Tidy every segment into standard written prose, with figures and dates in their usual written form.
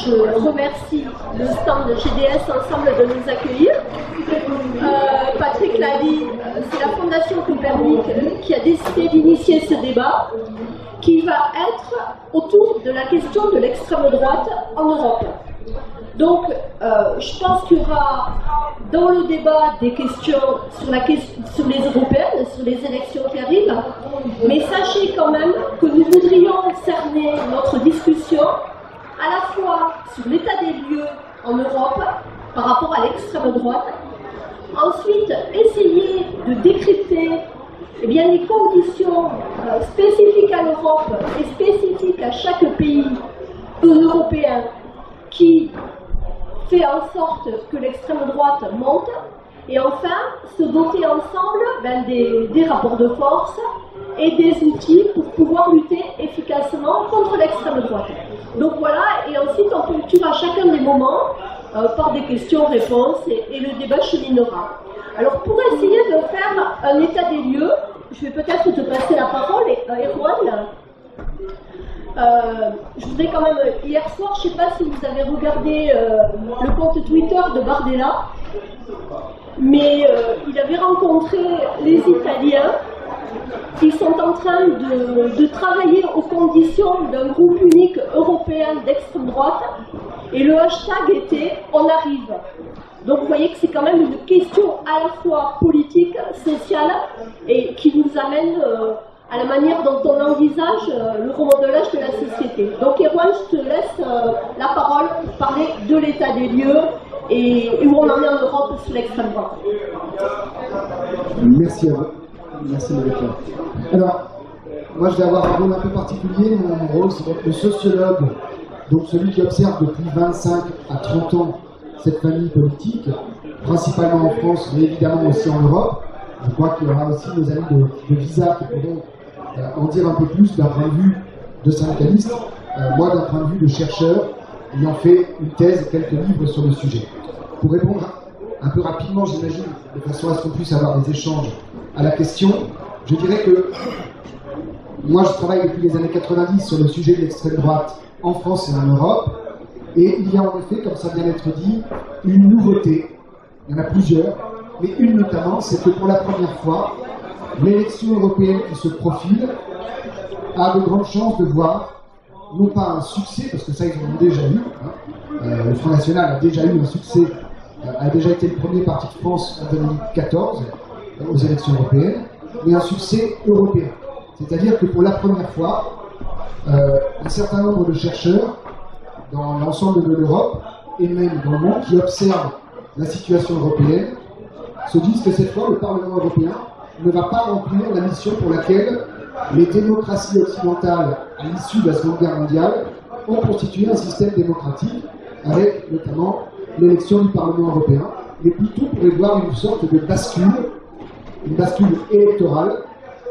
je remercie le stand de GDS Ensemble de nous accueillir. Patrick l'a dit, c'est la Fondation Copernic qui a décidé d'initier ce débat qui va être autour de la question de l'extrême droite en Europe. Donc, je pense qu'il y aura dans le débat des questions sur les européennes, sur les élections qui arrivent, mais sachez quand même que nous voudrions cerner notre discussion à la fois sur l'état des lieux en Europe par rapport à l'extrême droite, ensuite essayer de décrypter les conditions spécifiques à l'Europe et spécifiques à chaque pays européen qui fait en sorte que l'extrême droite monte, et enfin se doter ensemble des rapports de force et des outils pour pouvoir lutter efficacement contre l'extrême droite. Donc voilà, et ensuite on ponctuera chacun des moments par des questions-réponses et le débat cheminera. Alors pour essayer de faire un état des lieux, je vais peut-être te passer la parole, Erwan. Je voudrais quand même, hier soir, je ne sais pas si vous avez regardé le compte Twitter de Bardella, mais il avait rencontré les Italiens qui sont en train de travailler aux conditions d'un groupe unique européen d'extrême droite, et le hashtag était « On arrive ». Donc vous voyez que c'est quand même une question à la fois politique, sociale, et qui nous amène à la manière dont on envisage le remodelage de la société. Donc Erwan, je te laisse la parole pour parler de l'état des lieux et où on en est en Europe sur l'extrême droite. Merci à vous. Merci Marie-Claire. Alors, moi je vais avoir un rôle un peu particulier. Mon rôle, c'est d'être le sociologue, donc celui qui observe depuis 25 à 30 ans cette famille politique, principalement en France, mais évidemment aussi en Europe. Je crois qu'il y aura aussi nos amis de Visa qui pourront en dire un peu plus d'un point de vue de syndicaliste, moi d'un point de vue de chercheur, ayant fait une thèse et quelques livres sur le sujet. Pour répondre un peu rapidement, j'imagine, de façon à ce qu'on puisse avoir des échanges à la question, je dirais que moi je travaille depuis les années 90 sur le sujet de l'extrême droite en France et en Europe, et il y a en effet, comme ça vient d'être dit, une nouveauté. Il y en a plusieurs, mais une notamment, c'est que pour la première fois, l'élection européenne qui se profile a de grandes chances de voir, non pas un succès, parce que ça ils en ont déjà eu, le Front National a déjà eu un succès, a déjà été le premier parti de France en 2014 aux élections européennes, mais un succès européen. C'est-à-dire que pour la première fois, un certain nombre de chercheurs dans l'ensemble de l'Europe et même dans le monde qui observent la situation européenne se disent que cette fois le Parlement européen ne va pas remplir la mission pour laquelle les démocraties occidentales à l'issue de la Seconde Guerre mondiale ont constitué un système démocratique avec notamment l'élection du Parlement européen, mais plutôt pour y voir une sorte de une bascule électorale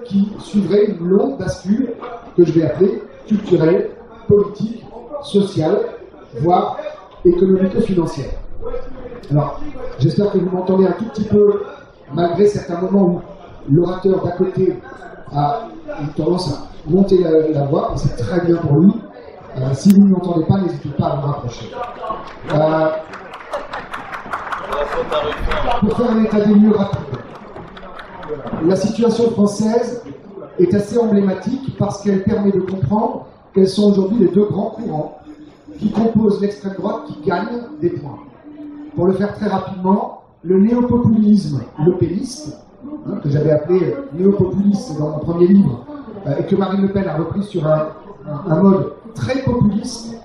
qui suivrait une longue bascule que je vais appeler culturelle, politique, sociale, voire économico-financière. Alors, j'espère que vous m'entendez un tout petit peu, malgré certains moments où l'orateur d'à côté a une tendance à monter la voix, et c'est très bien pour lui. Si vous ne m'entendez pas, n'hésitez pas à vous rapprocher. Pour faire un état des lieux rapide, la situation française est assez emblématique parce qu'elle permet de comprendre quels sont aujourd'hui les deux grands courants qui composent l'extrême droite qui gagne des points. Pour le faire très rapidement, le néopopulisme lepéniste, que j'avais appelé néopopuliste dans mon premier livre, et que Marine Le Pen a repris sur un mode très populiste,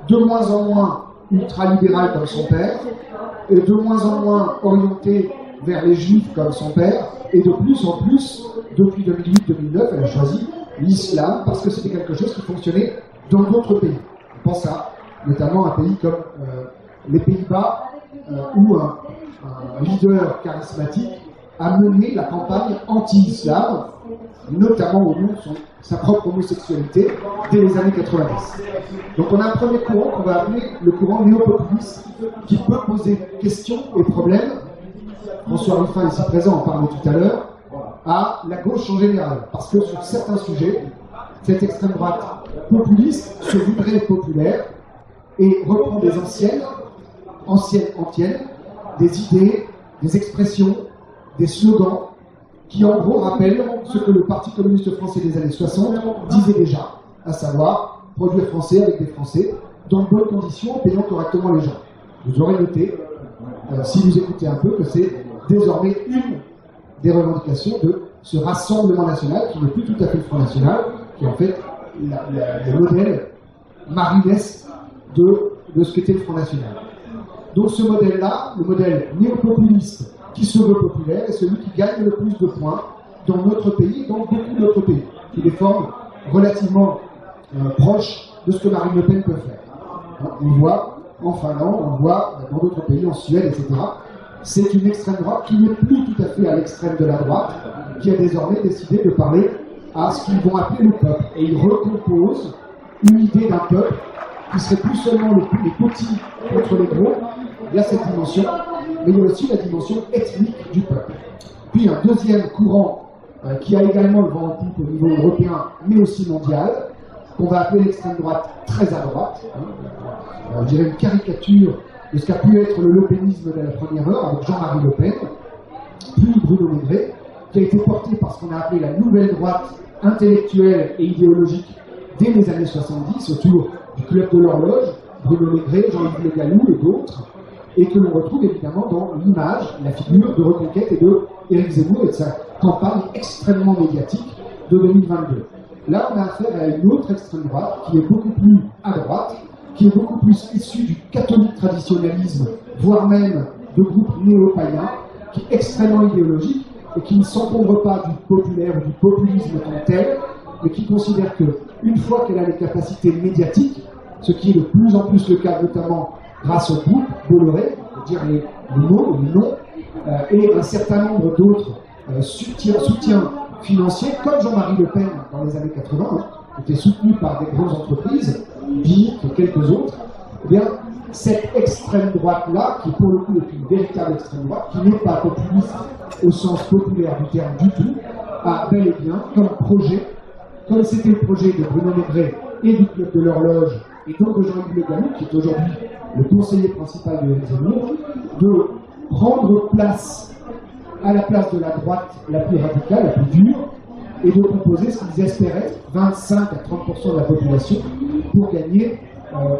de moins en moins ultralibéral comme son père, et de moins en moins orienté vers les juifs comme son père, et de plus en plus, depuis 2008-2009, elle a choisi l'islam parce que c'était quelque chose qui fonctionnait dans d'autres pays. On pense à notamment un pays comme les Pays-Bas, où un leader charismatique a mené la campagne anti-islam, notamment au nom de sa propre homosexualité, dès les années 90. Donc on a un premier courant qu'on va appeler le courant néopopuliste, qui peut poser questions et problèmes, François Ruffin ici présent en parlait tout à l'heure, à la gauche en général, parce que sur certains sujets, cette extrême droite populiste se voudrait populaire, et reprend des anciennes, des idées, des expressions, des slogans, qui en gros rappellent ce que le Parti communiste français des années 60 disait déjà, à savoir produire français avec des Français, dans de bonnes conditions, en payant correctement les gens. Vous aurez noté, si vous écoutez un peu, que c'est désormais une des revendications de ce Rassemblement national, qui n'est plus tout à fait le Front National, qui est en fait le modèle marionette de ce qu'était le Front National. Donc ce modèle-là, le modèle néopopuliste qui se veut populaire, est celui qui gagne le plus de points dans notre pays et dans beaucoup d'autres pays, qui des formes relativement proches de ce que Marine Le Pen peut faire. On voit en Finlande, on voit dans d'autres pays, en Suède, etc. C'est une extrême droite qui n'est plus tout à fait à l'extrême de la droite, qui a désormais décidé de parler à ce qu'ils vont appeler le peuple. Et ils recomposent une idée d'un peuple qui serait plus seulement les petits contre les gros. Il y a cette dimension, mais il y a aussi la dimension ethnique du peuple. Puis un deuxième courant qui a également le vent en poupe au niveau européen, mais aussi mondial, qu'on va appeler l'extrême droite très à droite, je dirais une caricature de ce qu'a pu être le lepénisme de la première heure avec Jean-Marie Le Pen, puis Bruno Maigret, qui a été porté par ce qu'on a appelé la nouvelle droite intellectuelle et idéologique dès les années 70, autour du Club de l'Horloge, Bruno Maigret, Jean-Yves Le Gallou et d'autres, et que l'on retrouve évidemment dans l'image, la figure de Reconquête et de Éric Zemmour et de sa campagne extrêmement médiatique de 2022. Là, on a affaire à une autre extrême droite qui est beaucoup plus à droite, qui est beaucoup plus issue du catholique traditionnalisme, voire même de groupes néo-païens, qui est extrêmement idéologique et qui ne s'encombre pas du populaire ou du populisme comme tel, mais qui considère qu'une fois qu'elle a les capacités médiatiques, ce qui est de plus en plus le cas notamment grâce au groupe Bolloré, c'est-à-dire les mots, les noms, et un certain nombre d'autres soutiens financiers, comme Jean-Marie Le Pen dans les années 80, était soutenu par des grandes entreprises, BIC et quelques autres, eh bien, cette extrême droite-là, qui pour le coup est une véritable extrême droite, qui n'est pas populiste au sens populaire du terme du tout, a bel et bien comme projet, comme c'était le projet de Bruno Maigret et du Club de l'Horloge, et donc de Jean-Yves Le Gallou, qui est aujourd'hui le conseiller principal de Éric Zemmour, de prendre place à la place de la droite la plus radicale, la plus dure, et de composer ce qu'ils espéraient, 25 à 30% de la population, pour gagner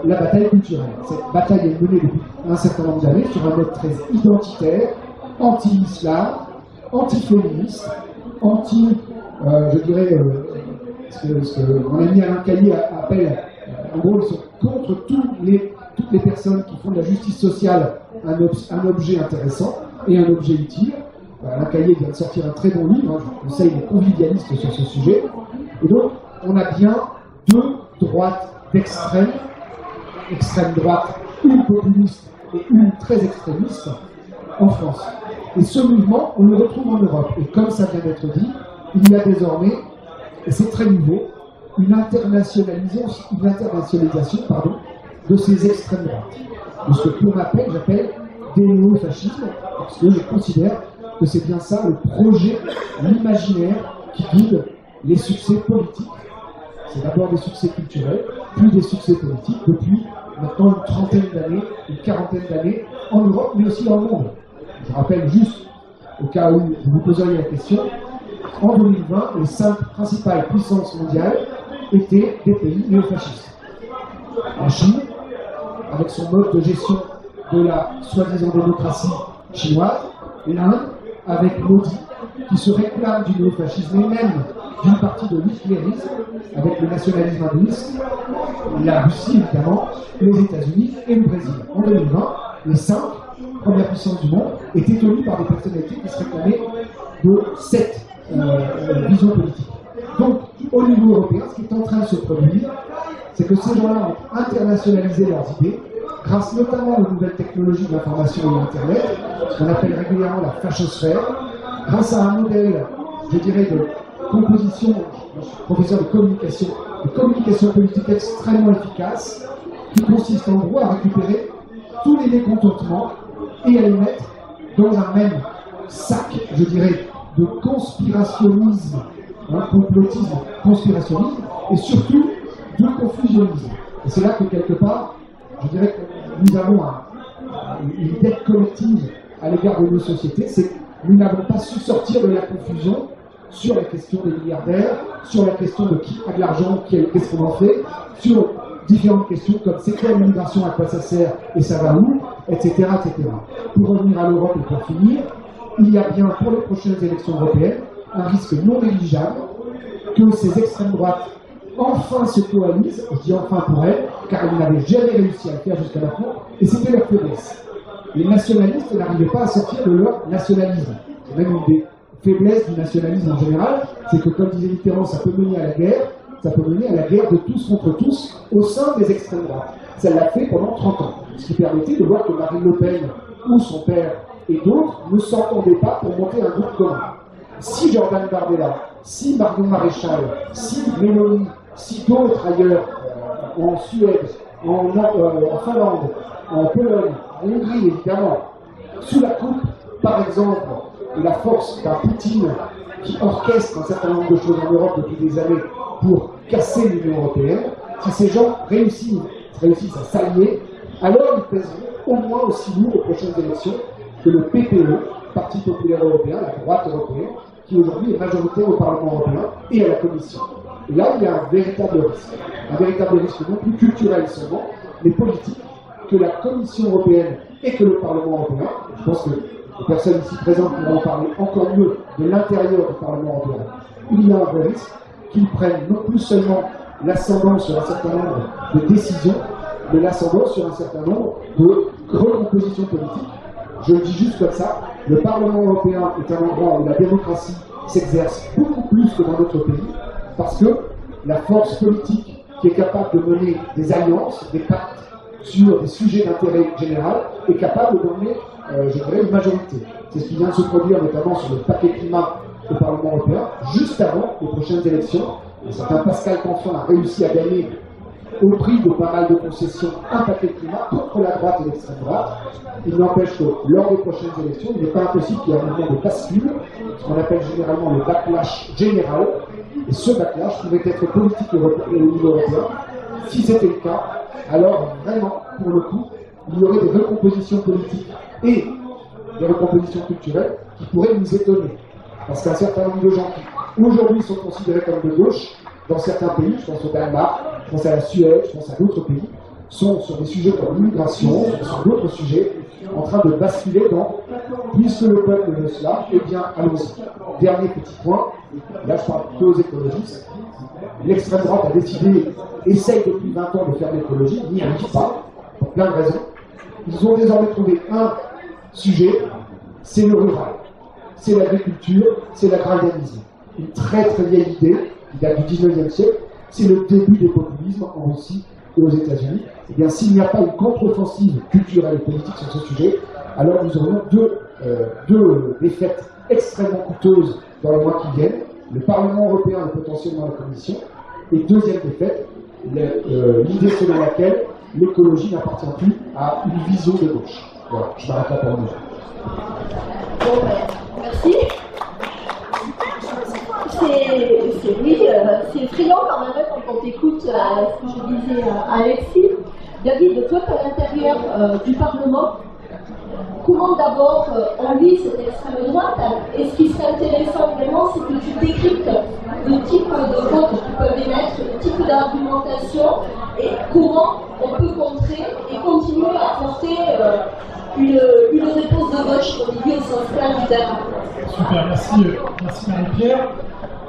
la bataille culturelle. Cette bataille est menée depuis un certain nombre d'années sur un mode très identitaire, anti-islam, anti-féministe, je dirais, ce que mon ami Alain Caillé appelle, en gros, ils sont contre toutes les personnes qui font de la justice sociale un objet intéressant et un objet utile. Alain Caillé vient de sortir un très bon livre, je vous conseille les convivialistes sur ce sujet. Et donc, on a bien deux droites d'extrême, extrême droite, une populiste et une très extrémiste en France. Et ce mouvement, on le retrouve en Europe. Et comme ça vient d'être dit, il y a désormais, et c'est très nouveau, une internationalisation de ces extrêmes droites. De ce que j'appelle des néo-fascismes, parce que je considère que c'est bien ça le projet, l'imaginaire qui guide les succès politiques. C'est d'abord des succès culturels, puis des succès politiques, depuis maintenant une trentaine d'années, une quarantaine d'années, en Europe, mais aussi dans le monde. Je rappelle juste, au cas où vous vous poseriez la question, en 2020, les 5 principales puissances mondiales étaient des pays néofascistes. La Chine, avec son mode de gestion de la soi-disant démocratie chinoise, l'Inde, avec Modi, qui se réclame du néofascisme et même d'une partie de l'hitlérisme, avec le nationalisme hindouiste, la Russie évidemment, les États-Unis et le Brésil. En 2020, les 5 premières puissances du monde étaient tenues par des personnalités qui se réclamaient de cette vision politique. Donc, au niveau européen, ce qui est en train de se produire, c'est que ces gens-là ont internationalisé leurs idées, grâce notamment aux nouvelles technologies de l'information et de l'Internet, ce qu'on appelle régulièrement la fachosphère, grâce à un modèle, je dirais, de composition, je suis professeur de communication politique extrêmement efficace, qui consiste en gros à récupérer tous les mécontentements et à les mettre dans un même sac, je dirais, de conspirationnisme, complotisme, conspirationnisme, et surtout de confusionnisme. Et c'est là que quelque part, je dirais que nous avons une dette collective à l'égard de nos sociétés, c'est que nous n'avons pas su sortir de la confusion sur la question des milliardaires, sur la question de qui a de l'argent, qu'est-ce qu'on en fait, sur différentes questions comme c'est quoi l'immigration, à quoi ça sert et ça va où, etc., etc. Pour revenir à l'Europe et pour finir, il y a bien pour les prochaines élections européennes un risque non négligeable que ces extrêmes droites enfin se coalisent, je dis enfin pour elles, car elles n'avaient jamais réussi à le faire jusqu'à maintenant, et c'était leur faiblesse. Les nationalistes n'arrivaient pas à sortir de leur nationalisme. C'est même une des faiblesses du nationalisme en général, c'est que comme disait Mitterrand, ça peut mener à la guerre, ça peut mener à la guerre de tous contre tous au sein des extrêmes droites. Ça l'a fait pendant 30 ans, ce qui permettait de voir que Marine Le Pen ou son père et d'autres ne s'entendaient pas pour monter un groupe commun. Si Jordan Bardella, si Marion Maréchal, si Mélanie, si d'autres ailleurs, en Suède, en Finlande, en Pologne, en Hongrie évidemment, sous la coupe, par exemple, de la force d'un Poutine qui orchestre un certain nombre de choses en Europe depuis des années pour casser l'Union européenne, si ces gens réussissent à s'allier, alors ils pèseront au moins aussi lourd aux prochaines élections que le PPE, Parti populaire européen, la droite européenne, qui aujourd'hui est majoritaire au Parlement européen et à la Commission. Et là, il y a un véritable risque non plus culturel seulement, mais politique, que la Commission européenne et que le Parlement européen, je pense que les personnes ici présentes pourront parler encore mieux de l'intérieur du Parlement européen, il y a un vrai risque qu'ils prennent non plus seulement l'ascendant sur un certain nombre de décisions, mais l'ascendant sur un certain nombre de recompositions politiques. Je le dis juste comme ça, le Parlement européen est un endroit où la démocratie s'exerce beaucoup plus que dans d'autres pays, parce que la force politique qui est capable de mener des alliances, des pactes sur des sujets d'intérêt général, est capable de donner, je dirais, une majorité. C'est ce qui vient de se produire notamment sur le paquet climat au Parlement européen, juste avant les prochaines élections. Un certain Pascal Canfin a réussi à gagner au prix de pas mal de concessions un paquet climat contre la droite et l'extrême droite. Il n'empêche que lors des prochaines élections, il n'est pas impossible qu'il y ait un mouvement de bascule, ce qu'on appelle généralement le backlash général. Et ce backlash pourrait être politique au niveau européen. Si c'était le cas, alors vraiment, pour le coup, il y aurait des recompositions politiques et des recompositions culturelles qui pourraient nous étonner. Parce qu'un certain nombre de gens qui aujourd'hui sont considérés comme de gauche, dans certains pays, je pense au Danemark, je pense à la Suède, je pense à d'autres pays, sont sur des sujets comme l'immigration, sur d'autres sujets, en train de basculer dans puisque le peuple veut cela, eh bien allons-y. Dernier petit point, là je parle plutôt aux écologistes. L'extrême droite a décidé, essaye depuis 20 ans de faire l'écologie, n'y arrive pas, pour plein de raisons. Ils ont désormais trouvé un sujet, c'est le rural, c'est l'agriculture, c'est l'agrarianisme. Une très très vieille idée qui date du 19e siècle, c'est le début des populismes en Russie et aux États-Unis. Eh bien, s'il n'y a pas une contre-offensive culturelle et politique sur ce sujet, alors nous aurons deux défaites extrêmement coûteuses dans les mois qui viennent. Le Parlement européen et potentiellement la Commission. Et deuxième défaite, l'idée selon laquelle l'écologie n'appartient plus à une vision de gauche. Voilà, je m'arrête là pour le moment. Bon, merci. C'est effrayant quand même quand on t'écoute, ce que je disais à Alexis. David, toi, tu es à l'intérieur du Parlement. Comment d'abord on vit cette extrême droite? Et ce qui serait intéressant vraiment, c'est que tu décryptes le type de vote qui peuvent émettre, le type d'argumentation, et comment on peut contrer et continuer à porter une réponse de gauche, comme dit au sens plein du terme. Super, merci Marie-Pierre.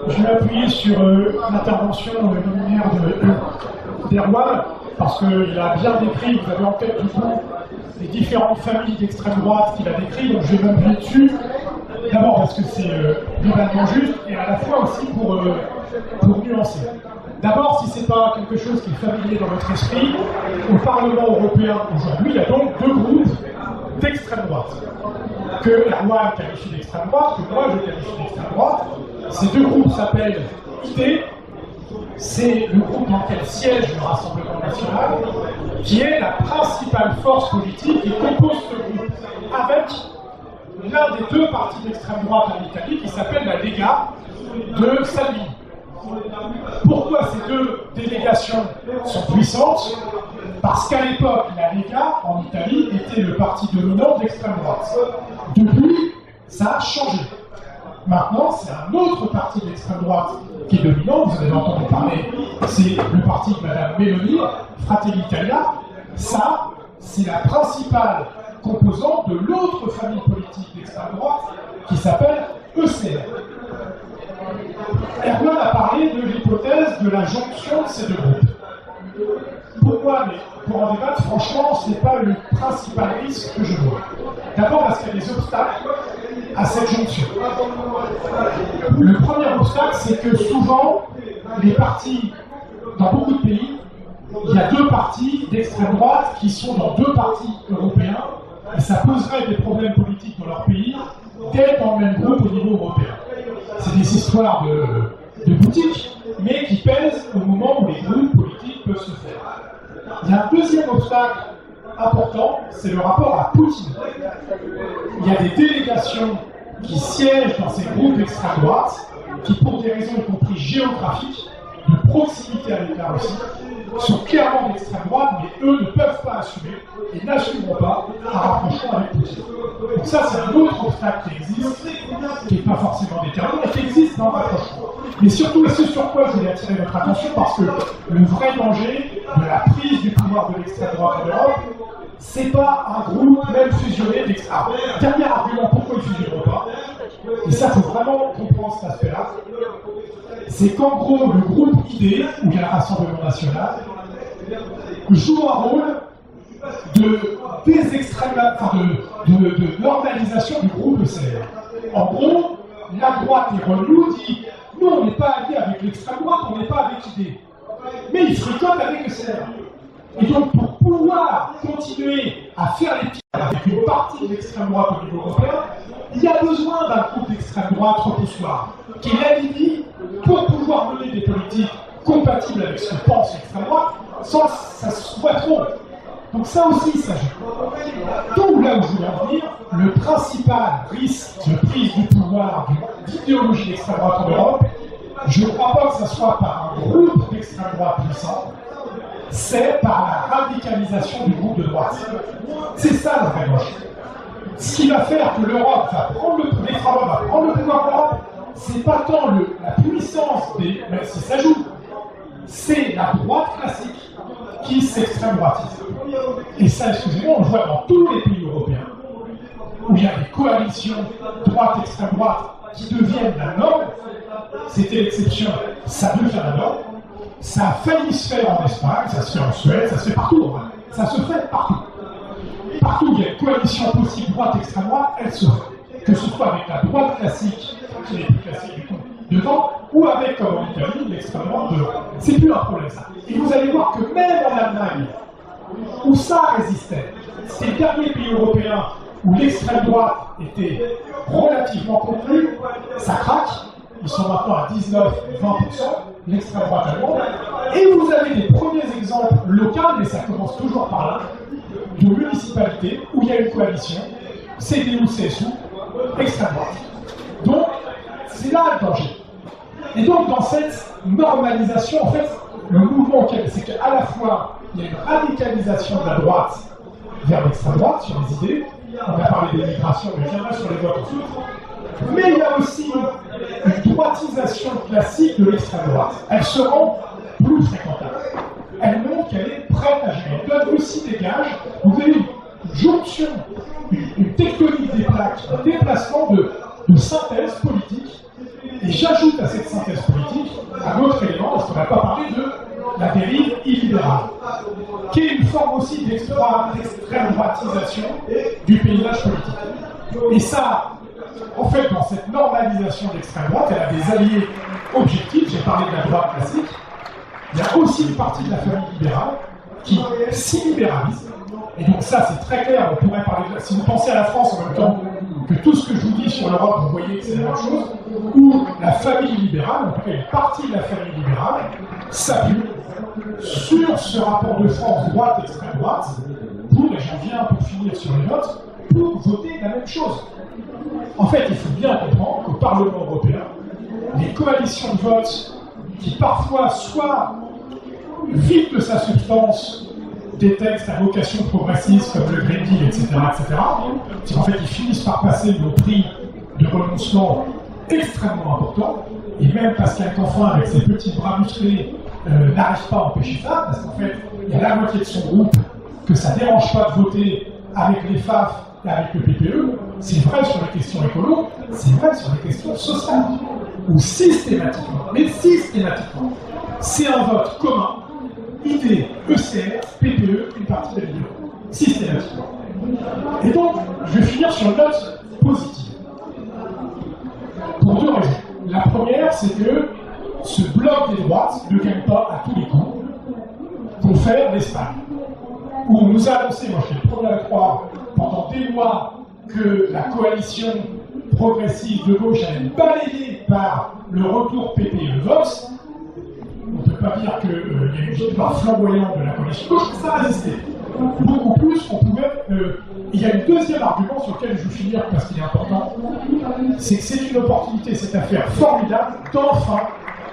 Je vais appuyer sur l'intervention liminaire d'Erwan, parce qu'il a bien décrit, vous avez en tête du coup les différentes familles d'extrême droite qu'il a décrites, donc je vais m'appuyer dessus. D'abord parce que c'est globalement juste, et à la fois aussi pour nuancer. D'abord, si ce n'est pas quelque chose qui est familier dans votre esprit, au Parlement européen aujourd'hui, il y a donc deux groupes d'extrême droite. Que Erwan qualifie d'extrême droite, que moi je qualifie d'extrême droite. Ces deux groupes s'appellent ID, c'est le groupe dans lequel siège le Rassemblement national, qui est la principale force politique qui compose ce groupe, avec l'un des deux partis d'extrême droite en Italie qui s'appelle la Lega de Salvini. Pourquoi ces deux délégations sont puissantes? Parce qu'à l'époque, la Lega, en Italie, était le parti dominant d'extrême droite. Depuis, ça a changé. Maintenant, c'est un autre parti d'extrême droite qui est dominant, vous avez entendu parler, c'est le parti de Mme Meloni, Fratelli d'Italia. Ça, c'est la principale composante de l'autre famille politique d'extrême droite qui s'appelle ECR. Erdogan a parlé de l'hypothèse de la jonction de ces deux groupes. Pourquoi? Mais pour en débattre, franchement, ce n'est pas le principal risque que je vois. D'abord parce qu'il y a des obstacles à cette jonction. Le premier obstacle, c'est que souvent, les partis, dans beaucoup de pays, il y a deux partis d'extrême droite qui sont dans deux partis européens, et ça poserait des problèmes politiques dans leur pays d'être dans le même groupe au niveau européen. C'est des histoires de boutiques, mais qui pèsent au moment où les groupes politiques peuvent se faire. Il y a un deuxième obstacle important, c'est le rapport à Poutine. Il y a des délégations qui siègent dans ces groupes d'extrême droite, qui pour des raisons y compris géographiques, de proximité avec la Russie, sont clairement d'extrême droite, mais eux ne peuvent pas assumer et n'assumeront pas un rapprochement avec Poutine. Donc ça, c'est un autre obstacle qui existe, qui n'est pas forcément déterminé, mais qui existe dans le rapprochement. Mais surtout, et c'est sur quoi je voulais attirer votre attention, parce que le vrai danger de la prise du pouvoir de l'extrême droite en Europe, c'est pas un groupe même fusionné d'extrême. Dernier argument, pourquoi ils ne fusionneront pas, et ça, il faut vraiment comprendre cet aspect-là, c'est qu'en gros, le groupe ID, où il y a le Rassemblement national, joue un rôle de normalisation du groupe ECR. En gros, la droite et Renaud dit « Nous, on n'est pas alliés avec l'extrême droite, on n'est pas avec ID. » Mais ils fricotent avec ECR. Et donc, pour pouvoir continuer à faire les tirs avec une partie de l'extrême droite au niveau européen, il y a besoin d'un groupe d'extrême droite repoussoir, qui est l'alibi pour pouvoir mener des politiques compatibles avec ce que pense l'extrême droite, sans que ça se voit trop. Donc ça aussi, ça joue. Donc là où je voulais en venir, le principal risque de prise du pouvoir d'idéologie d'extrême droite en Europe, je ne crois pas que ce soit par un groupe d'extrême droite puissant, c'est par la radicalisation du groupe de droite. C'est ça le vrai danger. Ce qui va faire que l'Europe va prendre le pouvoir en Europe, c'est pas tant la puissance des, même si ça joue, c'est la droite classique qui s'extrême droitise. Et ça, excusez-moi, on le voit dans tous les pays européens, où il y a des coalitions droite-extrême droite qui deviennent la norme. C'était l'exception, ça devient la norme. Ça a failli se faire en Espagne, ça se fait en Suède, ça se fait partout. Ça se fait partout. Partout où il y a une coalition possible droite-extrême droite, elle se fait. Que ce soit avec la droite classique, qui n'est plus classique du tout, devant, ou avec, comme en Italie, l'extrême droite devant. C'est plus un problème ça. Et vous allez voir que même en Allemagne, où ça résistait, c'était le dernier pays européen où l'extrême droite était relativement contenue, ça craque. Ils sont maintenant à 19-20%, l'extrême droite allemande. Et vous avez des premiers exemples locaux, mais ça commence toujours par là, de municipalités où il y a une coalition, CDU-CSU, extrême droite. Donc, c'est là le danger. Et donc, dans cette normalisation, en fait, le mouvement, c'est qu'à la fois, il y a une radicalisation de la droite vers l'extrême droite sur les idées. On a parlé des migrations, mais je viendrai sur les votes ensuite. Mais il y a aussi une droitisation classique de l'extrême droite. Elle se rend plus fréquentable. Elle montre qu'elle est prête à gérer. Elle donne aussi des gages. Vous avez une jonction, une tectonique des plaques, un déplacement de synthèse politique. Et j'ajoute à cette synthèse politique un autre élément, parce qu'on n'a pas parlé de la dérive illibérale, qui est une forme aussi d'extrême droitisation du paysage politique. Et ça, en fait, dans cette normalisation de l'extrême droite, elle a des alliés objectifs. J'ai parlé de la droite classique. Il y a aussi une partie de la famille libérale qui s'y libéralise. Et donc ça, c'est très clair. On pourrait parler de... Si vous pensez à la France en même temps que tout ce que je vous dis sur l'Europe, vous voyez que c'est la même chose, où la famille libérale, en tout cas une partie de la famille libérale, s'appuie sur ce rapport de force droite-extrême droite pour, et j'en viens pour finir sur les notes, pour voter la même chose. En fait, il faut bien comprendre qu'au Parlement européen, les coalitions de vote qui parfois soit vident de sa substance des textes à vocation progressiste comme le Green Deal, etc., c'est qu'en fait, ils finissent par passer au prix de renoncement extrêmement important, et même Pascal Canfin, avec ses petits bras musclés, n'arrive pas à empêcher ça, parce qu'en fait, il y a la moitié de son groupe que ça ne dérange pas de voter avec les FAF et avec le PPE. C'est vrai sur les questions écolo, c'est vrai sur les questions sociales, où systématiquement, c'est un vote commun, ID, ECR, PPE, une partie de la vidéo. Systématiquement. Et donc, je vais finir sur une note positive. Pour deux raisons. La première, c'est que ce bloc des droites ne gagne pas à tous les coups qu'on fait l'Espagne. Où on nous a annoncé, moi je suis le premier à le croire, pendant des mois, que la coalition progressive de gauche allait être balayée par le retour PPE-Vox. On ne peut pas dire qu'il y a une victoire flamboyante de la coalition gauche, ça a résisté. Beaucoup plus qu'on pouvait. Il y a un deuxième argument sur lequel je veux finir parce qu'il est important, c'est que c'est une opportunité, cette affaire formidable, d'enfin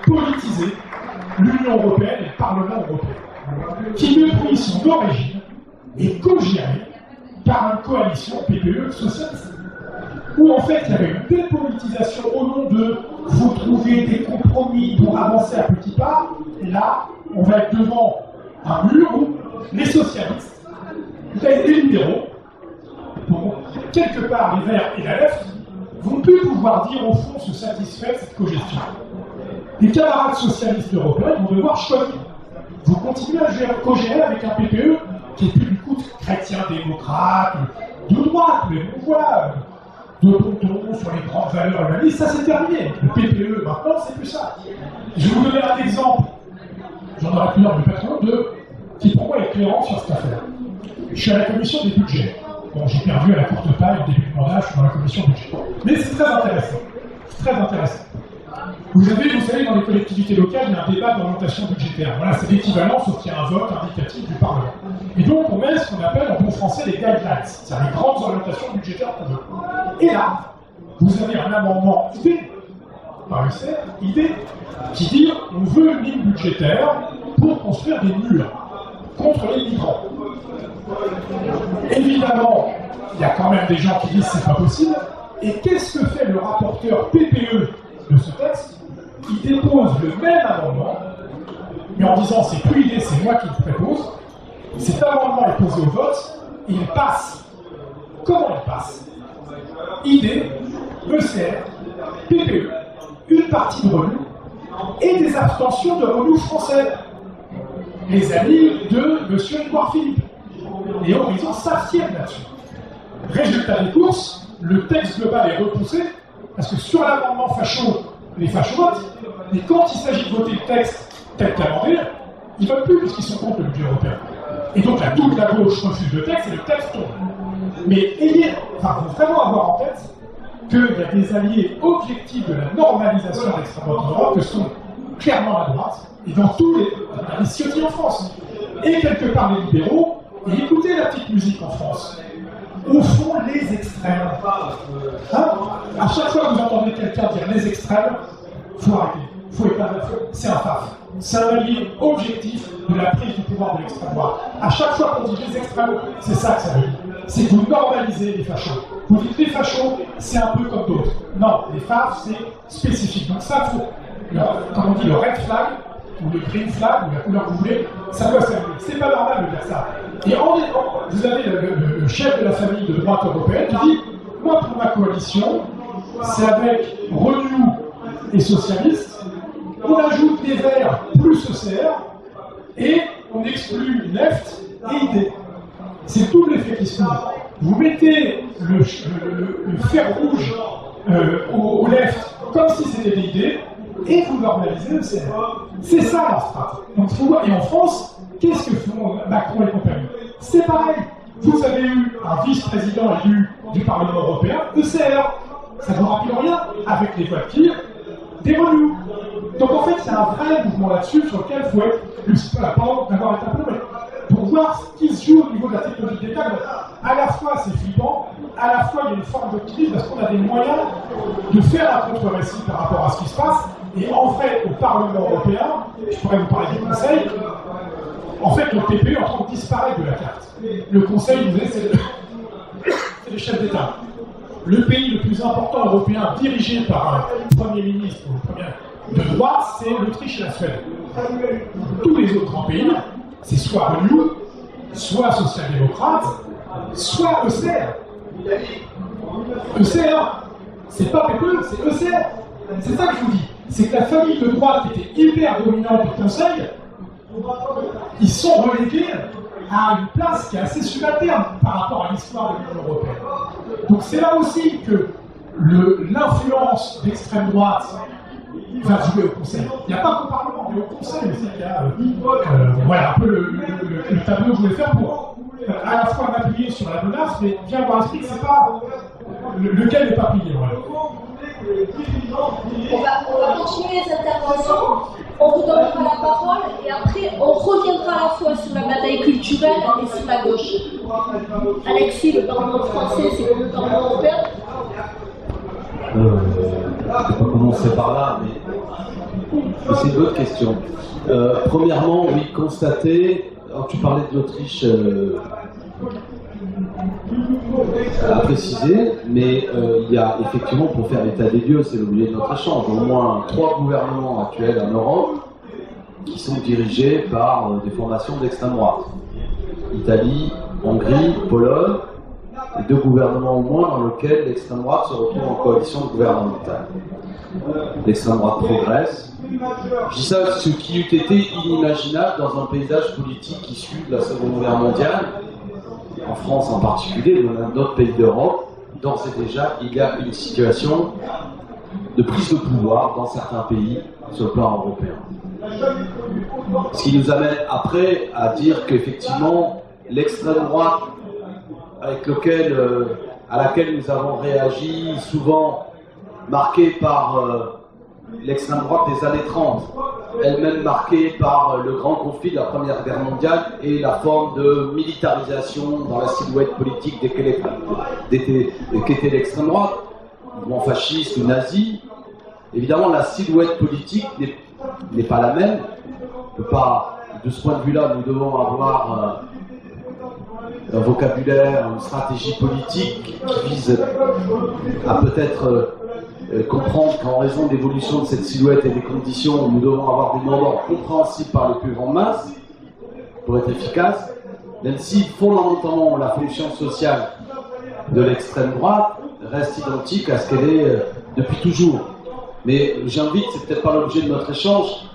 politiser l'Union européenne et le Parlement européen, qui depuis son origine est co-géré par une coalition PPE socialiste. Où en fait il y avait une dépolitisation au nom de vous trouver des compromis pour avancer à petits pas, et là on va être devant un mur où les socialistes, les libéraux, bon, quelque part les Verts et la Left, vont plus pouvoir dire au fond se satisfaire de cette cogestion. Les camarades socialistes européens vont devoir choisir. Vous continuez à co-gérer avec un PPE qui est plus du coup chrétien-démocrate, de droite, mais on voit de tonton sur les grandes valeurs humanistes, ça c'est terminé. Le PPE maintenant c'est plus ça. Je vais vous donner un exemple, j'en aurai plusieurs du patron, qui pour moi est éclairant sur cette affaire. Je suis à la commission des budgets. Bon, j'ai perdu à la courte taille au début du mandat, je suis dans la commission budget. Mais c'est très intéressant. C'est très intéressant. Vous savez, dans les collectivités locales, il y a un débat d'orientation budgétaire. Voilà, c'est l'équivalent, sauf qu'il y a un vote indicatif du Parlement. Et donc, on met ce qu'on appelle en bon français les guidelines, c'est-à-dire les grandes orientations budgétaires qu'on veut. Et là, vous avez un amendement ID, par ID, qui dit on veut une ligne budgétaire pour construire des murs contre les migrants. Évidemment, il y a quand même des gens qui disent c'est pas possible. Et qu'est-ce que fait le rapporteur PPE de ce texte? Il dépose le même amendement, mais en disant c'est plus idée, c'est moi qui le propose. Cet amendement est posé au vote, et il passe. Comment il passe? ID, ECR, PPE, une partie de Renew, et des abstentions de Renew français. Les amis de M. Édouard Philippe. Et Horizon s'abstiennent là-dessus. Résultat des courses, le texte global est repoussé, parce que sur l'amendement facho, les fachos votent, mais quand il s'agit de voter le texte tel qu'amendé, ils ne votent plus puisqu'ils sont contre le budget européen. Et donc là, toute la gauche refuse le texte et le texte tombe. Mais il faut vraiment avoir en tête qu'il y a des alliés objectifs de la normalisation de l'extrême droite en Europe que sont clairement la droite, et dans tous les ciotis en France. Et quelque part les libéraux, et écoutez la petite musique en France. Au fond, les extrêmes. Hein? À chaque fois que vous entendez quelqu'un dire les extrêmes, il faut arrêter. C'est un FAF. C'est un allié objectif de la prise du pouvoir de l'extrême droite. À chaque fois qu'on dit les extrêmes, c'est ça que ça veut dire. C'est que vous normalisez les fachos. Vous dites les fachos, c'est un peu comme d'autres. Non, les FAF, c'est spécifique. Donc ça, comme on dit, le red flag, ou le green flag, ou la couleur que vous voulez, ça doit servir. C'est pas normal de dire ça. Et vous avez le chef de la famille de droite européenne qui dit moi, pour ma coalition, c'est avec Renew et socialistes, on ajoute les Verts plus ECR, et on exclut Left et ID. C'est tout l'effet qui se fait. Vous mettez le fer rouge au Left comme si c'était des idées, et vous normalisez le CR. C'est ça la strat. Donc il faut voir. Et en France, qu'est-ce que font Macron et compagnie? C'est pareil. Vous avez eu un vice-président élu du Parlement européen, ECR. Ça ne vous rappelle rien avec les voitures des Renew. Donc en fait, c'est un vrai mouvement là-dessus sur lequel il faut être, pardon d'avoir été un peu, mais pour voir ce qui se joue au niveau de la technologie d'État. À la fois, c'est flippant, à la fois, il y a une forme d'optimisme parce qu'on a des moyens de faire un contre-récit par rapport à ce qui se passe. Et en fait, au Parlement européen, je pourrais vous parler du Conseil, En fait, le PPE est en train de disparaître de la carte. Le Conseil disait c'est le chef d'État. Le pays le plus important européen dirigé par un Premier ministre ou un Premier de droite, c'est l'Autriche et la Suède. Tous les autres grands pays, c'est soit Renew, soit social-démocrate, soit ECR. ECR, c'est pas PPE, c'est ECR. C'est ça que je vous dis. C'est que la famille de droite qui était hyper dominante au Conseil, ils sont relégués à une place qui est assez subalterne par rapport à l'histoire de l'Union européenne. Donc c'est là aussi que l'influence d'extrême droite va jouer au Conseil. Il n'y a pas qu'au Parlement, mais au Conseil aussi. Il y a voilà un peu le tableau que je voulais faire pour à la fois m'appuyer sur la menace, mais bien avoir l'esprit que c'est pas lequel n'est pas plié. Voilà. On va continuer les interventions, on vous donnera la parole et après on reviendra à la fois sur la bataille culturelle et sur la gauche. Alexis, le Parlement français, c'est comme le Parlement européen? Je ne vais pas commencer par là, mais c'est une bonne question. Premièrement, oui, constater, alors tu parlais de l'Autriche à préciser, mais il y a effectivement, pour faire l'état des lieux, c'est l'objet de notre échange, au moins 3 gouvernements actuels en Europe qui sont dirigés par des formations d'extrême droite. Italie, Hongrie, Pologne, et 2 gouvernements au moins dans lesquels l'extrême droite se retrouve en coalition gouvernementale. L'extrême droite progresse. Je dis ça, ce qui eût été inimaginable dans un paysage politique issu de la Seconde Guerre mondiale, en France en particulier, mais dans d'autres pays d'Europe, d'ores et déjà, il y a une situation de prise de pouvoir dans certains pays sur le plan européen. Ce qui nous amène après à dire qu'effectivement, l'extrême droite à laquelle nous avons réagi, souvent marquée par l'extrême droite des années 30, elle-même marquée par le grand conflit de la Première Guerre mondiale et la forme de militarisation dans la silhouette politique qu'était l'extrême droite, mouvement fasciste ou nazi. Évidemment, la silhouette politique n'est pas la même. De ce point de vue-là, nous devons avoir un vocabulaire, une stratégie politique qui vise à peut-être comprendre qu'en raison de l'évolution de cette silhouette et des conditions, nous devons avoir des mots compréhensibles par les plus grandes masses pour être efficaces, même si fondamentalement la fonction sociale de l'extrême droite reste identique à ce qu'elle est depuis toujours. Mais j'invite, c'est peut-être pas l'objet de notre échange,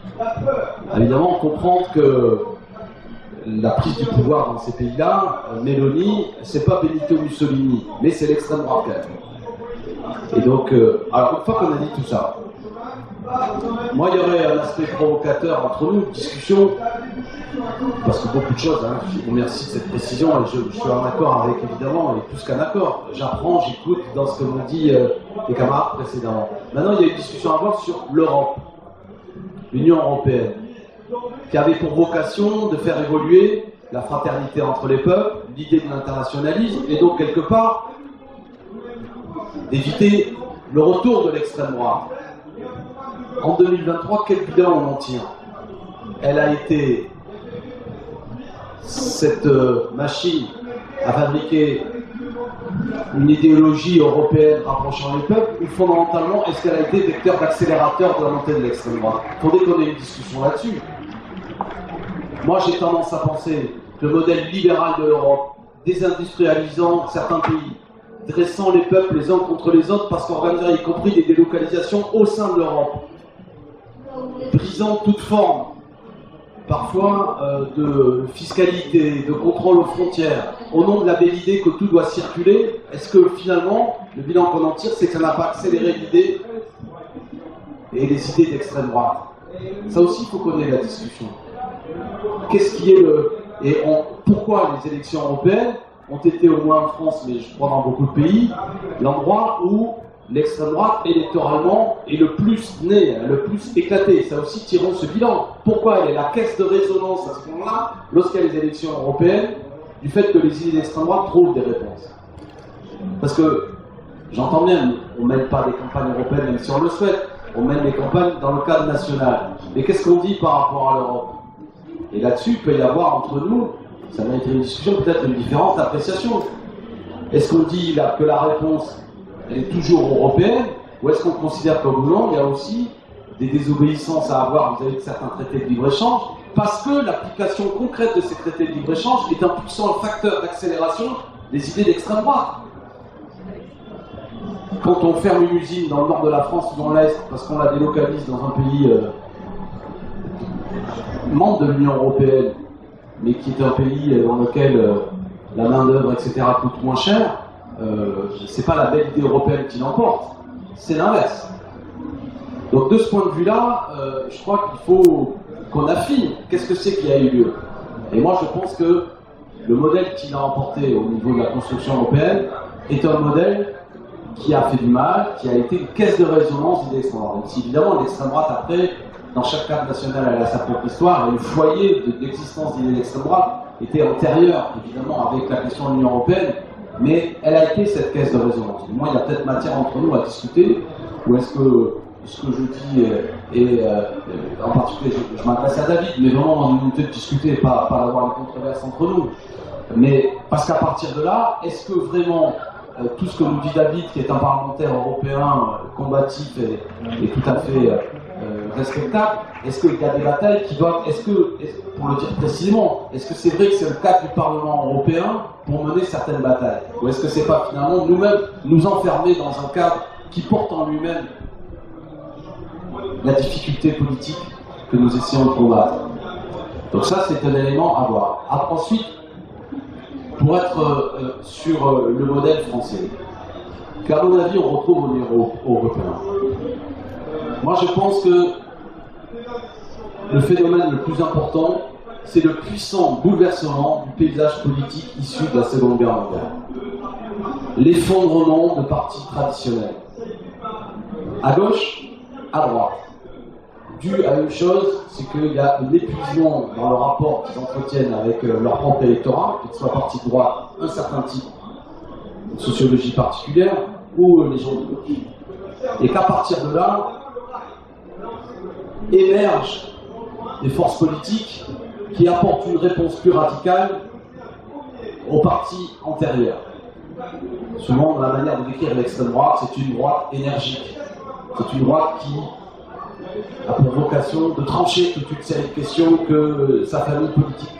évidemment comprendre que la prise du pouvoir dans ces pays-là, Meloni, c'est pas Benito Mussolini, mais c'est l'extrême droite quand même. Et donc, alors une fois qu'on a dit tout ça, moi il y aurait un aspect provocateur entre nous, discussion, parce que beaucoup de choses, hein, je vous remercie de cette précision, et je suis en accord avec évidemment, et plus qu'un accord, j'apprends, j'écoute dans ce que m'ont dit les camarades précédemment. Maintenant il y a une discussion à avoir sur l'Europe, l'Union européenne, qui avait pour vocation de faire évoluer la fraternité entre les peuples, l'idée de l'internationalisme, et donc quelque part d'éviter le retour de l'extrême droite. En 2023, quel bilan on en tire? Elle a été cette machine à fabriquer une idéologie européenne rapprochant les peuples, ou fondamentalement, est-ce qu'elle a été vecteur d'accélérateur de la montée de l'extrême droite? Il faudrait qu'on ait une discussion là-dessus. Moi, j'ai tendance à penser que le modèle libéral de l'Europe, désindustrialisant certains pays, dressant les peuples les uns contre les autres, parce qu'organisant y compris des délocalisations au sein de l'Europe, brisant toute forme, parfois de fiscalité, de contrôle aux frontières, au nom de la belle idée que tout doit circuler, est-ce que finalement, le bilan qu'on en tire, c'est que ça n'a pas accéléré l'idée et les idées d'extrême droite? Ça aussi, il faut qu'on ait la discussion. Qu'est-ce qui est pourquoi les élections européennes ont été, au moins en France, mais je crois dans beaucoup de pays, l'endroit où l'extrême droite, électoralement, est le plus née, le plus éclatée. Ça aussi, tirons ce bilan. Pourquoi elle est la caisse de résonance à ce moment-là, lorsqu'il y a les élections européennes, du fait que les idées d'extrême droite trouvent des réponses? Parce que, j'entends bien, on ne mène pas des campagnes européennes, même si on le souhaite, on mène des campagnes dans le cadre national. Mais qu'est-ce qu'on dit par rapport à l'Europe? Et là-dessus, il peut y avoir entre nous, ça mérite une discussion, peut-être une différence d'appréciation. Est-ce qu'on dit là, que la réponse elle est toujours européenne, ou est-ce qu'on considère comme non, il y a aussi des désobéissances à avoir vis-à-vis de certains traités de libre-échange, parce que l'application concrète de ces traités de libre-échange est un puissant facteur d'accélération des idées d'extrême droite. Quand on ferme une usine dans le nord de la France ou dans l'Est, parce qu'on la délocalise dans un pays membre de l'Union européenne, mais qui est un pays dans lequel la main-d'œuvre, etc., coûte moins cher, c'est pas la belle idée européenne qui l'emporte, c'est l'inverse. Donc de ce point de vue-là, je crois qu'il faut qu'on affine qu'est-ce que c'est qui a eu lieu. Et moi je pense que le modèle qu'il a emporté au niveau de la construction européenne est un modèle qui a fait du mal, qui a été une caisse de résonance d'idées extrême droite. Même si évidemment l'extrême droite après, dans chaque cadre national, elle a sa propre histoire, et le foyer d'existence d'idées d'extrême droite était antérieur évidemment avec la question de l'Union européenne, mais elle a été cette caisse de résonance. Moi il y a peut-être matière entre nous à discuter, ou est-ce que ce que je dis en particulier, je m'adresse à David, mais vraiment dans une unité de discuter, pas d'avoir une controverse entre nous. Mais parce qu'à partir de là, est-ce que vraiment tout ce que nous dit David, qui est un parlementaire européen combatif et tout à fait respectable, est-ce qu'il y a des batailles qui doivent, pour le dire précisément, est-ce que c'est vrai que c'est le cadre du Parlement européen pour mener certaines batailles? Ou est-ce que c'est pas finalement nous-mêmes nous enfermer dans un cadre qui porte en lui-même la difficulté politique que nous essayons de combattre? Donc ça, c'est un élément à voir. Ensuite, pour être sur le modèle français, qu'à mon avis, on retrouve au niveau européen. Moi, je pense que le phénomène le plus important, c'est le puissant bouleversement du paysage politique issu de la Seconde Guerre mondiale. L'effondrement de partis traditionnels, à gauche, à droite, dû à une chose, c'est qu'il y a un épuisement dans le rapport qu'ils entretiennent avec leur propre électorat, qu'ils soient partis de droite, un certain type de sociologie particulière, ou les gens de gauche. Et qu'à partir de là, émergent des forces politiques qui apportent une réponse plus radicale aux partis antérieurs. Souvent, dans la manière de décrire l'extrême droite, c'est une droite énergique. C'est une droite qui a pour vocation de trancher toute une série de questions que sa famille politique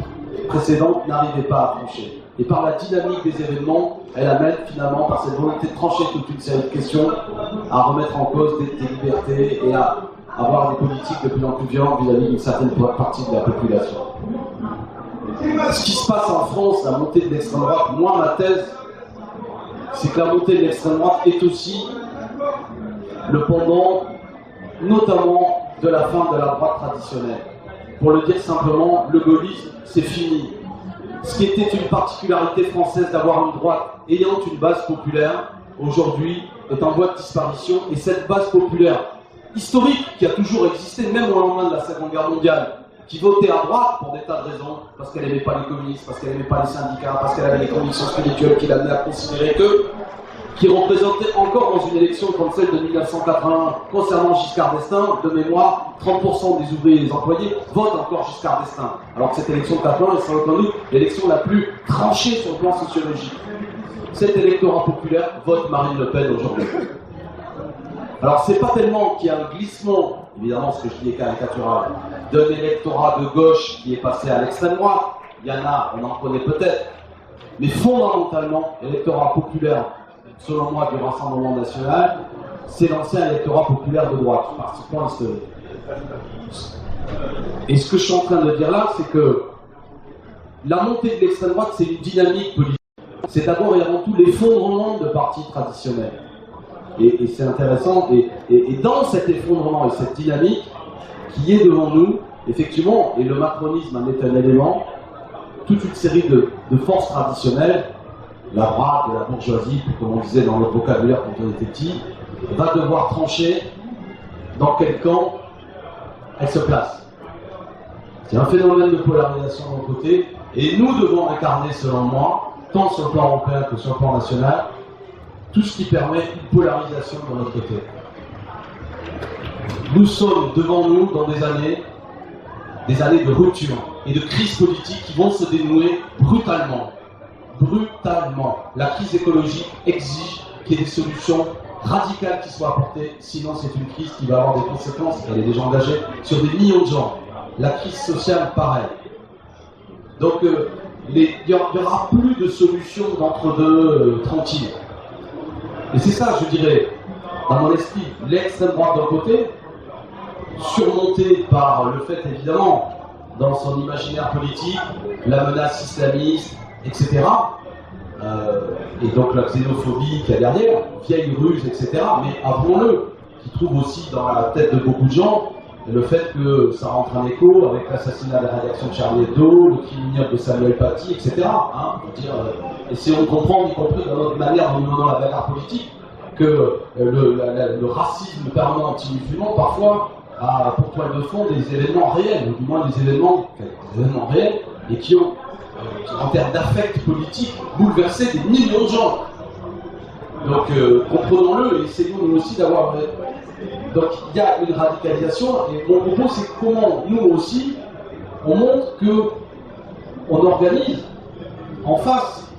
précédente n'arrivait pas à trancher. Et par la dynamique des événements, elle amène finalement, par cette volonté de trancher toute une série de questions, à remettre en cause des libertés et à avoir des politiques de plus en plus violentes vis-à-vis d'une certaine partie de la population. Ce qui se passe en France, la montée de l'extrême droite, moi ma thèse, c'est que la montée de l'extrême droite est aussi le pendant, notamment de la fin de la droite traditionnelle. Pour le dire simplement, le gaullisme, c'est fini. Ce qui était une particularité française d'avoir une droite ayant une base populaire, aujourd'hui est en voie de disparition, et cette base populaire historique qui a toujours existé, même au lendemain de la Seconde Guerre mondiale, qui votait à droite pour des tas de raisons, parce qu'elle n'aimait pas les communistes, parce qu'elle n'aimait pas les syndicats, parce qu'elle avait des convictions spirituelles qui l'amenaient à considérer que, qui représentait encore dans une élection comme celle de 1981 concernant Giscard d'Estaing, de mémoire, 30% des ouvriers et des employés votent encore Giscard d'Estaing. Alors que cette élection de 81 est sans aucun doute l'élection la plus tranchée sur le plan sociologique. Cet électorat populaire vote Marine Le Pen aujourd'hui. Alors c'est pas tellement qu'il y a un glissement, évidemment ce que je dis est caricatural, d'un électorat de gauche qui est passé à l'extrême droite, il y en a, on en connaît peut-être, mais fondamentalement, l'électorat populaire, selon moi, du Rassemblement national, c'est l'ancien électorat populaire de droite, par ce point historique. Et ce que je suis en train de dire là, c'est que la montée de l'extrême droite, c'est une dynamique politique. C'est d'abord et avant tout l'effondrement de partis traditionnels. Et c'est intéressant, et dans cet effondrement et cette dynamique qui est devant nous, effectivement, et le macronisme en est un élément, toute une série de forces traditionnelles, la droite, la bourgeoisie, comme on disait dans le vocabulaire quand on était petit, va devoir trancher dans quel camp elle se place. C'est un phénomène de polarisation d'un côté, et nous devons incarner, selon moi, tant sur le plan européen que sur le plan national, tout ce qui permet une polarisation de notre côté. Nous sommes devant nous dans des années de rupture. et de crises politiques qui vont se dénouer brutalement. Brutalement. La crise écologique exige qu'il y ait des solutions radicales qui soient apportées, sinon c'est une crise qui va avoir des conséquences, elle est déjà engagée, sur des millions de gens. La crise sociale, pareil. Donc, il n'y aura plus de solution d'entre-deux tranquilles. Et c'est ça, je dirais, dans mon esprit, l'extrême droite d'un côté, surmontée par le fait, évidemment, dans son imaginaire politique, la menace islamiste, etc. Et donc la xénophobie qu'il y a derrière, vieille ruse, etc. Mais avouons-le, qui trouve aussi dans la tête de beaucoup de gens le fait que ça rentre en écho avec l'assassinat de la rédaction de Charlie Hebdo, le crime ignoble de Samuel Paty, etc. Hein, je veux dire, essayons de comprendre, y compris dans notre manière de mener la bagarre politique, que le racisme permanent anti-musulman, parfois, a pour toile de fond des événements réels, ou du moins des événements réels, et qui ont, en termes d'affect politique, bouleversé des millions de gens. Donc, comprenons-le et essayons nous aussi d'avoir... Donc, il y a une radicalisation, et mon propos, c'est comment nous aussi, on montre qu'on organise en face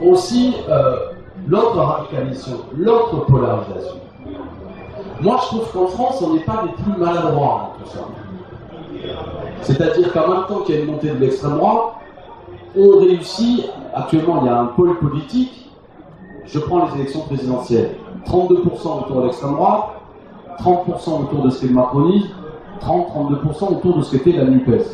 aussi l'autre radicalisation, l'autre polarisation. Moi, je trouve qu'en France, on n'est pas les plus maladroits dans tout ça. C'est-à-dire qu'en même temps qu'il y a une montée de l'extrême droite, on réussit, actuellement il y a un pôle politique, je prends les élections présidentielles, 32% autour de l'extrême droite, 30% autour de ce qu'est le macronisme, 30-32% autour de ce qu'était la NUPES.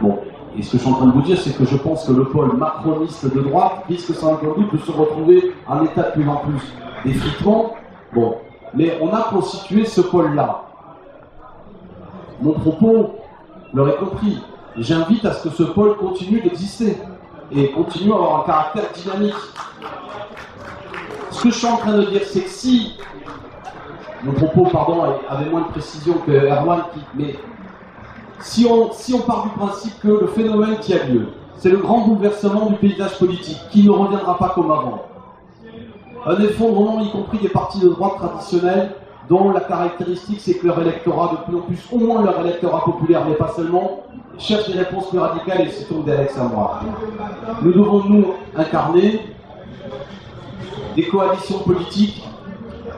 Bon, et ce que je suis en train de vous dire, c'est que je pense que le pôle macroniste de droite risque sans aucun doute de se retrouver en état de plus en plus d'effritement. Bon, mais on a constitué ce pôle-là. Mon propos, vous l'aurez compris, j'invite à ce que ce pôle continue d'exister et continue à avoir un caractère dynamique. Ce que je suis en train de dire, c'est que si mon propos, pardon, avait moins de précision que Erwan, mais si on part du principe que le phénomène qui a lieu, c'est le grand bouleversement du paysage politique, qui ne reviendra pas comme avant, un effondrement, y compris des partis de droite traditionnels, dont la caractéristique, c'est que leur électorat, de plus en plus, au moins leur électorat populaire, mais pas seulement, cherche des réponses plus radicales et se tourne vers l'extrême droite. Nous devons, nous, incarner des coalitions politiques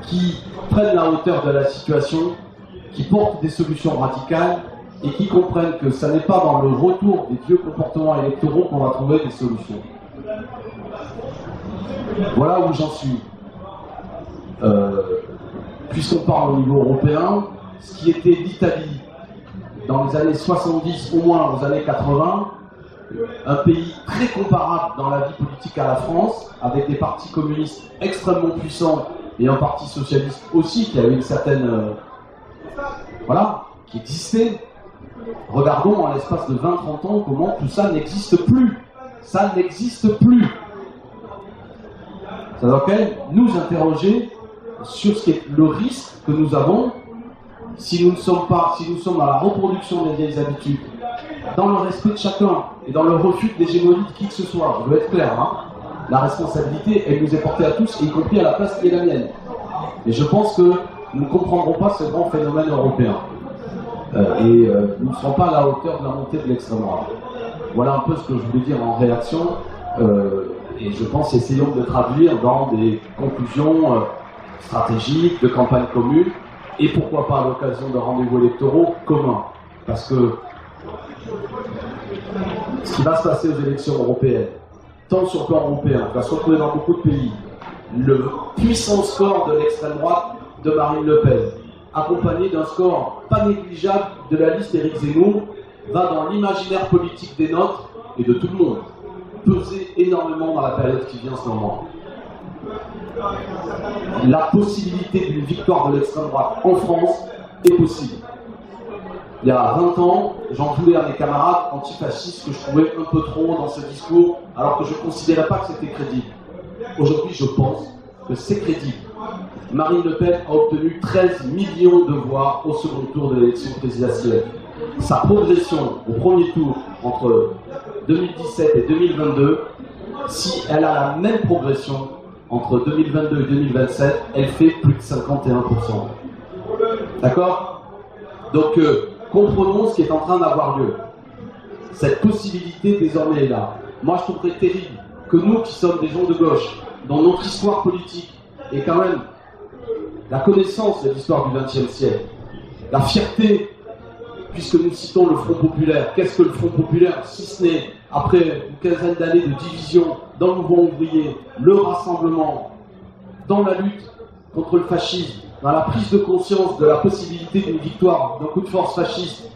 qui prennent la hauteur de la situation, qui portent des solutions radicales et qui comprennent que ce n'est pas dans le retour des vieux comportements électoraux qu'on va trouver des solutions. Voilà où j'en suis. Puisqu'on parle au niveau européen, ce qui était l'Italie dans les années 70, au moins aux années 80, un pays très comparable dans la vie politique à la France, avec des partis communistes extrêmement puissants et un parti socialiste aussi qui avait une certaine... voilà, qui existait. Regardons en l'espace de 20-30 ans comment tout ça n'existe plus. Ça n'existe plus. Ça doit quand même nous interroger sur ce qui est le risque que nous avons si nous sommes dans la reproduction des vieilles habitudes, dans le respect de chacun et dans le refus d'hégémonie de qui que ce soit. Je veux être clair, hein. La responsabilité, elle nous est portée à tous, y compris à la place qui est la mienne. Et je pense que nous ne comprendrons pas ce grand phénomène européen. Nous ne serons pas à la hauteur de la montée de l'extrême droite. Voilà un peu ce que je voulais dire en réaction. Et je pense essayons de le traduire dans des conclusions stratégiques, de campagne commune, et pourquoi pas à l'occasion de rendez-vous électoraux communs. Parce que ce qui va se passer aux élections européennes, tant sur le plan européen, va se retrouver dans beaucoup de pays, le puissant score de l'extrême droite de Marine Le Pen, accompagné d'un score pas négligeable de la liste Éric Zemmour, va dans l'imaginaire politique des nôtres et de tout le monde peser énormément dans la période qui vient en ce moment. La possibilité d'une victoire de l'extrême droite en France est possible. Il y a 20 ans, j'en voulais à mes camarades antifascistes que je trouvais un peu trop dans ce discours, alors que je ne considérais pas que c'était crédible. Aujourd'hui, je pense que c'est crédible. Marine Le Pen a obtenu 13 millions de voix au second tour de l'élection présidentielle. Sa progression au premier tour entre 2017 et 2022, si elle a la même progression entre 2022 et 2027, elle fait plus de 51%. D'accord ? Donc, comprenons ce qui est en train d'avoir lieu. cette possibilité désormais est là. Moi, je trouverais terrible que nous, qui sommes des gens de gauche, dans notre histoire politique, et quand même la connaissance de l'histoire du XXe siècle, la fierté, puisque nous citons le Front populaire. Qu'est-ce que le Front populaire, si ce n'est, après une quinzaine d'années de division dans le mouvement ouvrier, le rassemblement, dans la lutte contre le fascisme, dans la prise de conscience de la possibilité d'une victoire, d'un coup de force fasciste.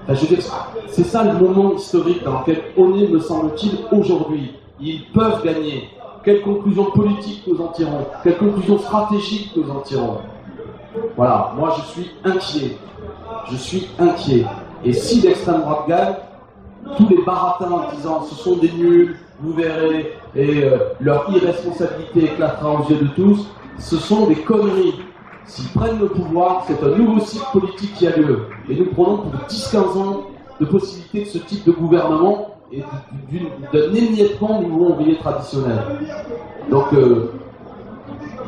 Enfin, je veux dire, c'est ça le moment historique dans lequel on est, me semble-t-il, aujourd'hui. Ils peuvent gagner. Quelle conclusion politique nous en tirons? Quelle conclusion stratégique nous en tirons? Voilà, moi je suis inquiet. Je suis inquiet. Et si l'extrême droite gagne, tous les baratins en disant ce sont des nuls, vous verrez, et leur irresponsabilité éclatera aux yeux de tous, ce sont des conneries. S'ils prennent le pouvoir, c'est un nouveau cycle politique qui a lieu. Et nous prenons pour 10-15 ans de possibilités de ce type de gouvernement et d'un émiettement du mouvement ouvrier traditionnel. Donc,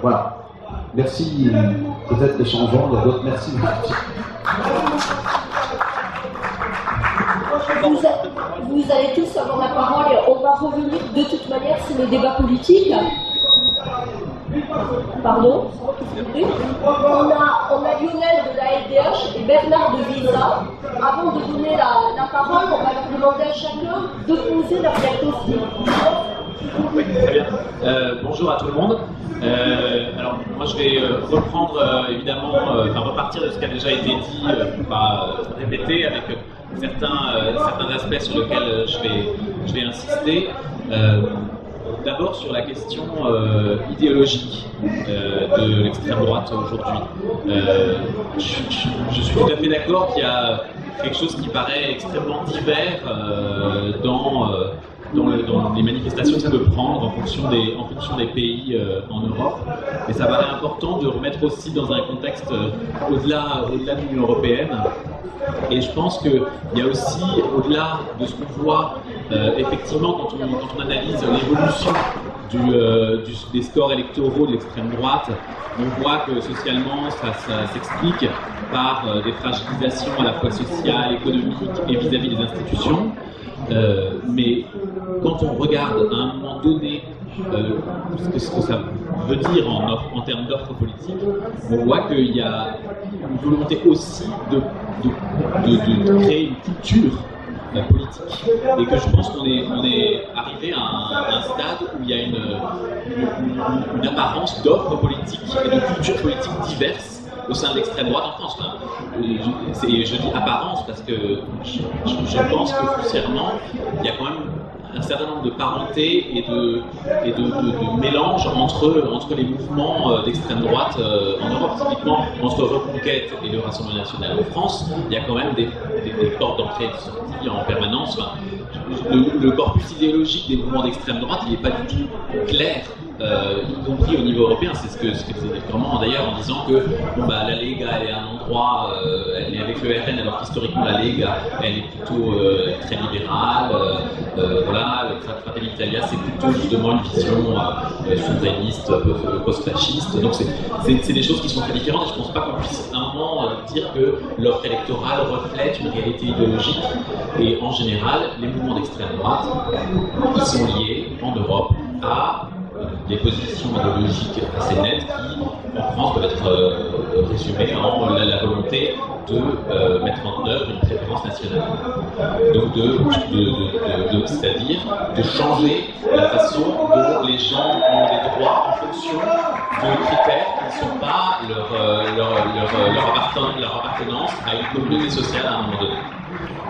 voilà. Merci, peut-être les changements, il y a d'autres. Merci. Vous allez tous avoir la parole et on va revenir de toute manière sur le débat politique. Pardon, on a Lionel de la LDH et Bernard de Visa. Avant de donner la parole, on va leur demander à chacun de poser leur diagnostic. Oui, très bien. Bonjour à tout le monde. Alors, moi je vais reprendre évidemment, repartir de ce qui a déjà été dit, pas répéter avec certains aspects sur lesquels je vais insister. D'abord sur la question idéologique de l'extrême droite aujourd'hui. Je suis tout à fait d'accord qu'il y a quelque chose qui paraît extrêmement divers dans les manifestations que ça peut prendre en fonction des pays en Europe. Et ça paraît important de remettre aussi dans un contexte au-delà de l'Union européenne. Et je pense qu'il y a aussi, au-delà de ce qu'on voit, effectivement, quand on analyse l'évolution des scores électoraux de l'extrême droite, on voit que socialement, ça s'explique par des fragilisations à la fois sociales, économiques et vis-à-vis des institutions. Mais quand on regarde à un moment donné ce que ça veut dire en termes d'offres politiques, on voit qu'il y a une volonté aussi de créer une culture politique. Et que je pense qu'on est arrivé à un stade où il y a une apparence d'offres politiques et de culture politique diverses au sein de l'extrême droite en France. Je dis apparence parce que je pense que foncièrement, il y a quand même un certain nombre de parentés et de mélanges entre les mouvements d'extrême droite en Europe. Typiquement, entre Reconquête et le Rassemblement national en France, il y a quand même des portes d'entrée et de sortie en permanence. Le corpus idéologique des mouvements d'extrême droite, il n'est pas du tout clair, y compris au niveau européen. C'est ce que disait vraiment d'ailleurs en disant que la Lega elle est à un endroit, elle est avec le RN, alors qu'historiquement la Lega elle est plutôt très libérale. Fratelli d'Italia c'est plutôt justement une vision souverainiste, post-fasciste. Donc c'est des choses qui sont très différentes et je ne pense pas qu'on puisse à un moment dire que l'offre électorale reflète une réalité idéologique. Et en général, les mouvements d'extrême droite, ils sont liés en Europe à des positions idéologiques assez nettes qui, en France, peuvent être résumées en la volonté de mettre en œuvre une préférence nationale. Donc c'est-à-dire de changer la façon dont les gens ont des droits en fonction de critères qui ne sont pas leur appartenance à une communauté sociale à un moment donné.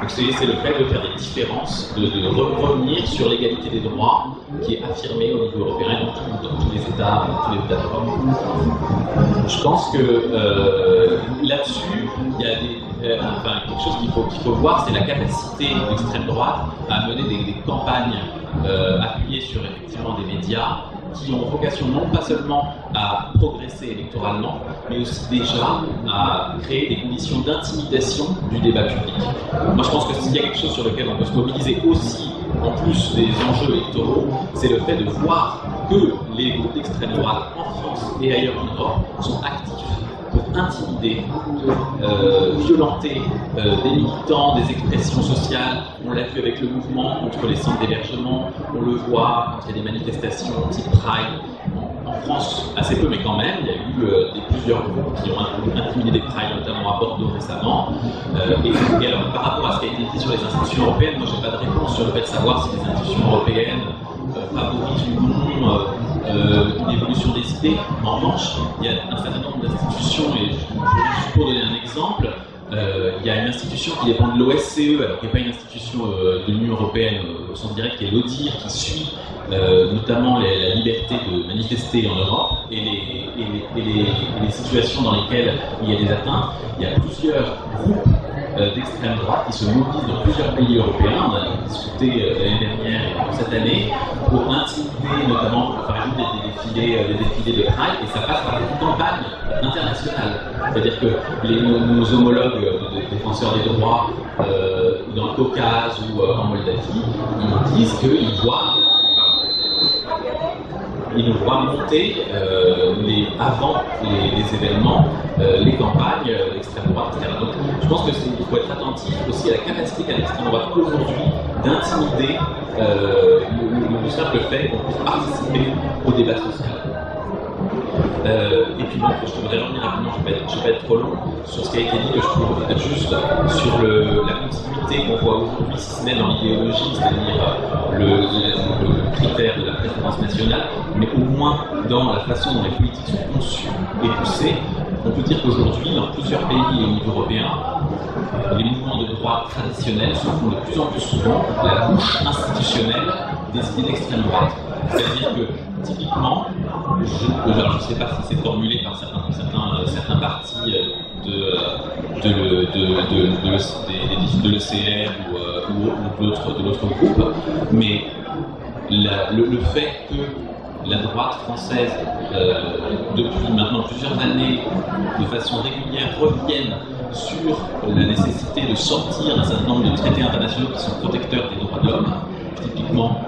Donc c'est le fait de faire des différences, de revenir sur l'égalité des droits qui est affirmée au niveau européen et dans tous les États d'Europe. Je pense que là-dessus, il y a quelque chose qu'il faut voir, c'est la capacité de l'extrême droite à mener des campagnes appuyées sur effectivement des médias qui ont vocation non pas seulement à progresser électoralement, mais aussi déjà à créer des conditions d'intimidation du débat public. Moi je pense que s'il y a quelque chose sur lequel on peut se mobiliser aussi, en plus des enjeux électoraux, c'est le fait de voir que les groupes d'extrême droite en France et ailleurs en Europe sont actifs pour pour intimider, violenter des militants, des expressions sociales. On l'a vu avec le mouvement contre les centres d'hébergement, on le voit quand il y a des manifestations type Pride. En France, assez peu, mais quand même, il y a eu plusieurs groupes qui ont intimidé des Pride, notamment à Bordeaux récemment. Et alors, par rapport à ce qui a été dit sur les institutions européennes, moi, j'ai pas de réponse sur le fait de savoir si les institutions européennes favorisent ou non une évolution des idées. En revanche, il y a un certain nombre d'institutions, et juste pour donner un exemple, il y a une institution qui dépend de l'OSCE, alors qui n'est pas une institution de l'Union européenne au sens direct, qui est l'ODIHR, qui suit notamment la liberté de manifester en Europe et les situations dans lesquelles il y a des atteintes. Il y a plusieurs groupes d'extrême droite qui se mobilisent dans plusieurs pays européens. On a discuté l'année dernière et pour cette année pour intimider, notamment pour faire des défilés de Pride, et ça passe par des campagnes internationales. C'est-à-dire que nos homologues de défenseurs des droits dans le Caucase ou en Moldavie, ils disent qu'ils voient monter avant les événements, les campagnes d'extrême droite, etc. Donc je pense qu'il faut être attentif aussi à la capacité qu'a l'extrême droite aujourd'hui d'intimider le simple fait qu'on puisse participer au débat social. Et puis bon, je voudrais revenir rapidement, je ne vais pas être trop long, sur ce qui a été dit, que je trouve juste sur la continuité qu'on voit aujourd'hui, si ce n'est dans l'idéologie, c'est-à-dire le critère de la préférence nationale, mais au moins dans la façon dont les politiques sont conçues et poussées. On peut dire qu'aujourd'hui, dans plusieurs pays et au niveau européen, les mouvements de droite traditionnels se font de plus en plus souvent la bouche institutionnelle des idées d'extrême droite. C'est-à-dire que, typiquement, je ne sais pas si c'est formulé par certains partis de l'ECR ou de l'autre groupe, mais le fait que la droite française, depuis maintenant plusieurs années, de façon régulière, revienne sur la nécessité de sortir d'un certain nombre de traités internationaux qui sont protecteurs des droits de l'homme. Typiquement,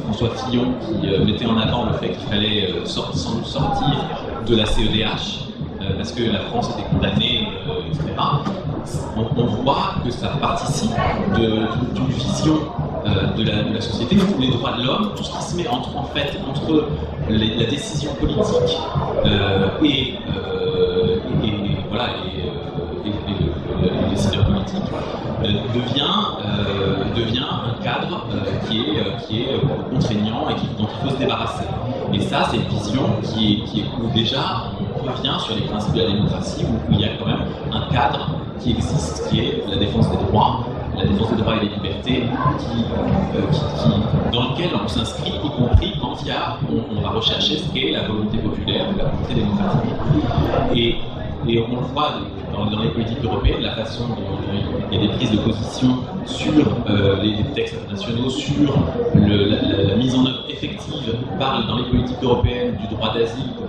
François Fillon qui mettait en avant le fait qu'il fallait sans doute sortir de la CEDH parce que la France était condamnée, etc. On voit que ça participe d'une vision de la société où les droits de l'homme, tout ce qui se met entre la décision politique et le décideur politique devient un cadre qui est contraignant et dont il faut se débarrasser. Et ça, c'est une vision où déjà on revient sur les principes de la démocratie, où il y a quand même un cadre qui existe, qui est la défense des droits et des libertés, dans lequel on s'inscrit, y compris quand on va rechercher ce qu'est la volonté populaire, la volonté démocratique. Et on le voit dans les politiques européennes, la façon dont il y a des prises de position sur les textes internationaux, sur la mise en œuvre effective dans les politiques européennes du droit d'asile, que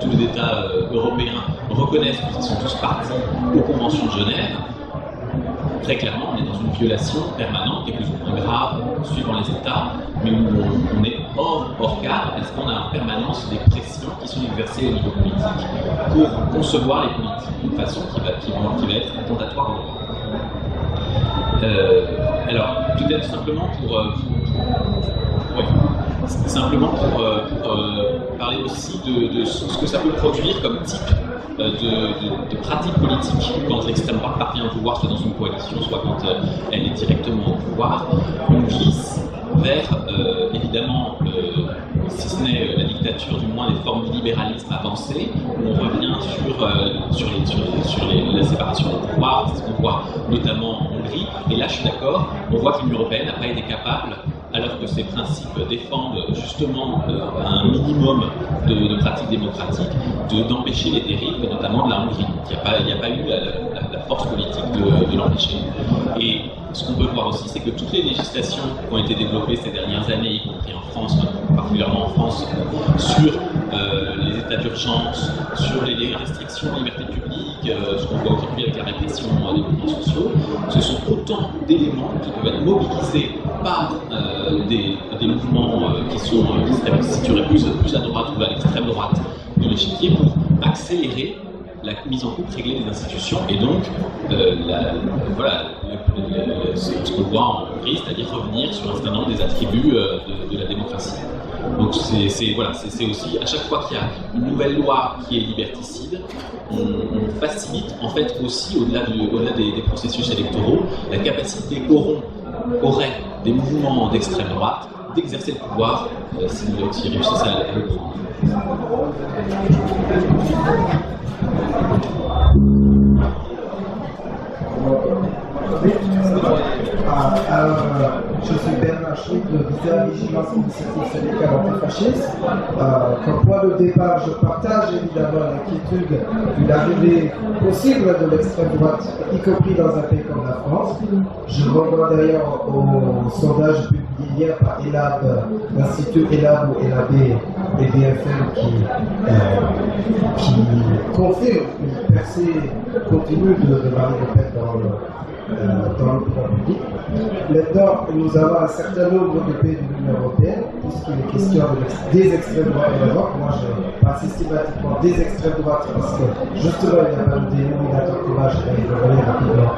tous les États européens reconnaissent puisqu'ils sont tous partis aux conventions de Genève. Très clairement, on est dans une violation permanente qui est plus ou moins grave suivant les États, mais où on est hors cadre, parce qu'on a en permanence des pressions qui sont exercées au niveau politique pour concevoir les politiques d'une façon qui va être attentatoire au droit. Alors, peut-être simplement pour parler aussi de ce que ça peut produire comme type de pratique politique quand l'extrême droite parvient au pouvoir, soit dans une coalition, soit quand elle est directement au pouvoir. On glisse vers, évidemment, si ce n'est la dictature, du moins des formes de libéralisme avancé, où on revient sur la séparation des pouvoirs, c'est ce qu'on voit notamment en Hongrie. Et là, je suis d'accord, on voit que l'Union européenne n'a pas été capable, alors que ces principes défendent justement un minimum de pratiques démocratiques, d'empêcher les dérives, notamment de la Hongrie. Il n'y a pas eu la force politique de l'empêcher. Et ce qu'on peut voir aussi, c'est que toutes les législations qui ont été développées ces dernières années, y compris en France, particulièrement en France, sur les états d'urgence, sur les restrictions de liberté publique, ce qu'on voit aujourd'hui avec la répression des mouvements sociaux, ce sont autant d'éléments qui peuvent être mobilisés par des mouvements qui se situeraient plus à droite ou à l'extrême droite de l'échiquier pour accélérer la mise en couple réglée des institutions et donc ce qu'on voit en Hongrie, c'est-à-dire revenir sur un certain nombre des attributs de la démocratie. Donc c'est aussi, à chaque fois qu'il y a une nouvelle loi qui est liberticide, on facilite en fait aussi, au-delà des processus électoraux, la capacité qu'auraient des mouvements d'extrême droite d'exercer le pouvoir s'ils réussissent à le prendre. Je suis Bernard Schmitt, le leader Vigilance Initiative Syndicale Antifasciste. Comme point de départ, je partage évidemment l'inquiétude d'une arrivée possible de l'extrême droite, y compris dans un pays comme la France. Je renvoie d'ailleurs au sondage publié hier par ELAB, l'Institut ELAB ou ELAB et BFM qui confirme une percée continue de Marine Le Pen dans le pouvoir public. Maintenant, nous avons un certain nombre de pays de l'Union européenne, puisqu'il est question des extrêmes droites en Europe. Moi, je parle systématiquement des extrêmes droites parce que justement, il n'y a pas de dénominateur commun, je vais y revenir rapidement.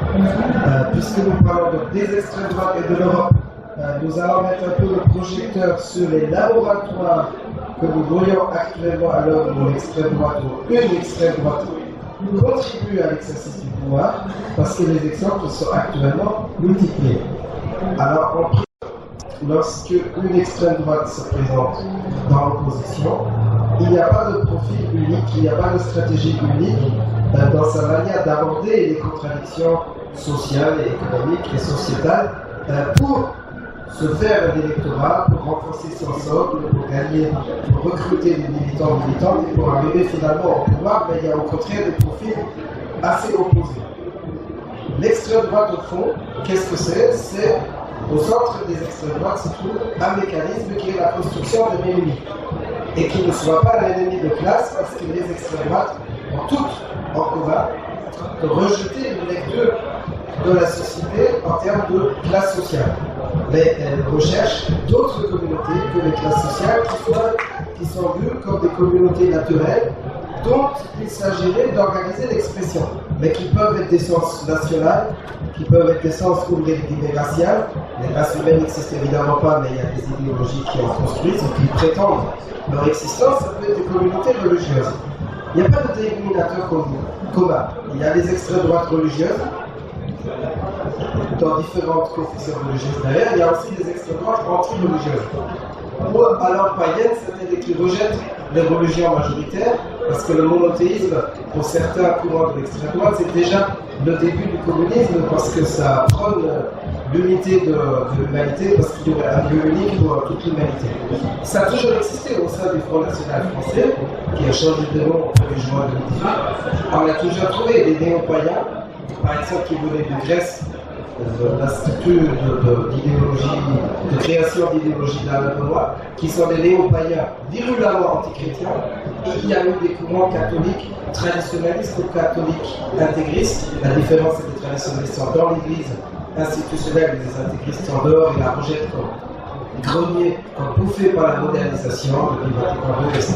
Puisque nous parlons des extrêmes droites et de l'Europe, nous allons mettre un peu le projecteur sur les laboratoires que nous voyons actuellement à l'heure où l'extrême droite ou une extrême droite contribue à l'exercice du pouvoir, parce que les exemples sont actuellement multipliés. Alors, lorsque une extrême droite se présente dans l'opposition, il n'y a pas de profil unique, il n'y a pas de stratégie unique dans sa manière d'aborder les contradictions sociales et économiques et sociétales pour se faire un électorat, pour renforcer son socle, pour gagner, pour recruter des militants militantes et pour arriver finalement au pouvoir, mais il y a au contraire des profils assez opposés. L'extrême droite, au fond, qu'est-ce que c'est? C'est au centre des extrêmes droites se trouve un mécanisme qui est la construction d'un ennemi. Et qui ne soit pas un ennemi de classe, parce que les extrêmes droites ont toutes en commun de rejeter une lecture de la société en termes de classe sociale. Mais elles recherchent d'autres communautés que les classes sociales qui sont vues comme des communautés naturelles dont il s'agirait d'organiser l'expression, mais qui peuvent être d'essence nationale, qui peuvent être d'essence ouvrière et raciale. Les races humaines n'existent évidemment pas, mais il y a des idéologies qui en construisent et qui prétendent leur existence. Ça peut être des communautés religieuses. Il n'y a pas de dénominateur commun. Il y a les extrêmes droites religieuses, dans différentes confessions religieuses d'ailleurs. Il y a aussi des extrêmes droites anti-religieuses. Ou alors païennes, c'est-à-dire qui rejettent les religions majoritaires, parce que le monothéisme, pour certains courants de l'extrême droite, c'est déjà le début du communisme, parce que ça prône l'unité de l'humanité, parce qu'il y aurait un Dieu unique pour toute l'humanité. Ça a toujours existé au sein du Front National français, qui a changé de nom au 1er juin 2018. On a toujours trouvé des néo-païens, par exemple, qui venaient de Grèce, l'Institut d'idéologie, de création d'idéologie d'Alain Benoît, qui sont des néo-païens virulemment antichrétiens. Et il y a eu des courants catholiques traditionnalistes ou catholiques intégristes. La différence, c'est que les traditionnalistes sont dans l'église institutionnelle, et les intégristes sont dehors et la rejettent comme grenier, comme bouffée par la modernisation, depuis Vatican II, etc.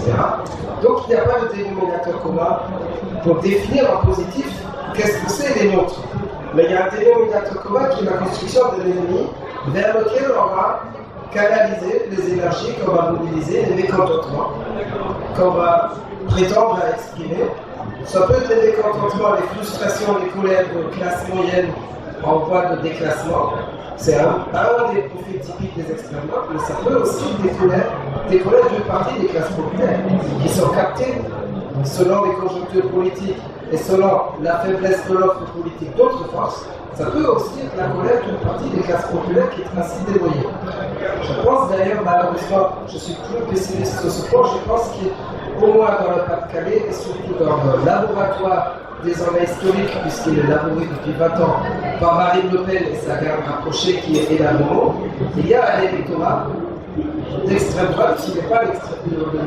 Donc il n'y a pas de dénominateur commun pour définir en positif qu'est-ce que c'est les nôtres. Mais il y a un dénominateur commun qui est la construction de l'ennemi vers lequel on va canaliser les énergies, qu'on va mobiliser, les mécontentements, qu'on va prétendre à exprimer. Ça peut être les mécontentements, les frustrations, les colères de classe moyenne en voie de déclassement. C'est un des profils typiques des extrêmes droites, mais ça peut aussi être des colères d'une partie des classes populaires qui sont captées selon les conjonctures politiques et selon la faiblesse de l'offre politique d'autres forces. Ça peut aussi être la colère d'une partie des classes populaires qui est ainsi dévoyée. Je pense d'ailleurs, malheureusement, je suis plus pessimiste sur ce point, je pense qu'au moins dans le Pas-de-Calais et surtout dans le laboratoire désormais historique, puisqu'il est labouré depuis 20 ans par Marine Le Pen et sa garde rapprochée qui est élaborée, il y a un électorat d'extrême droite qui n'est pas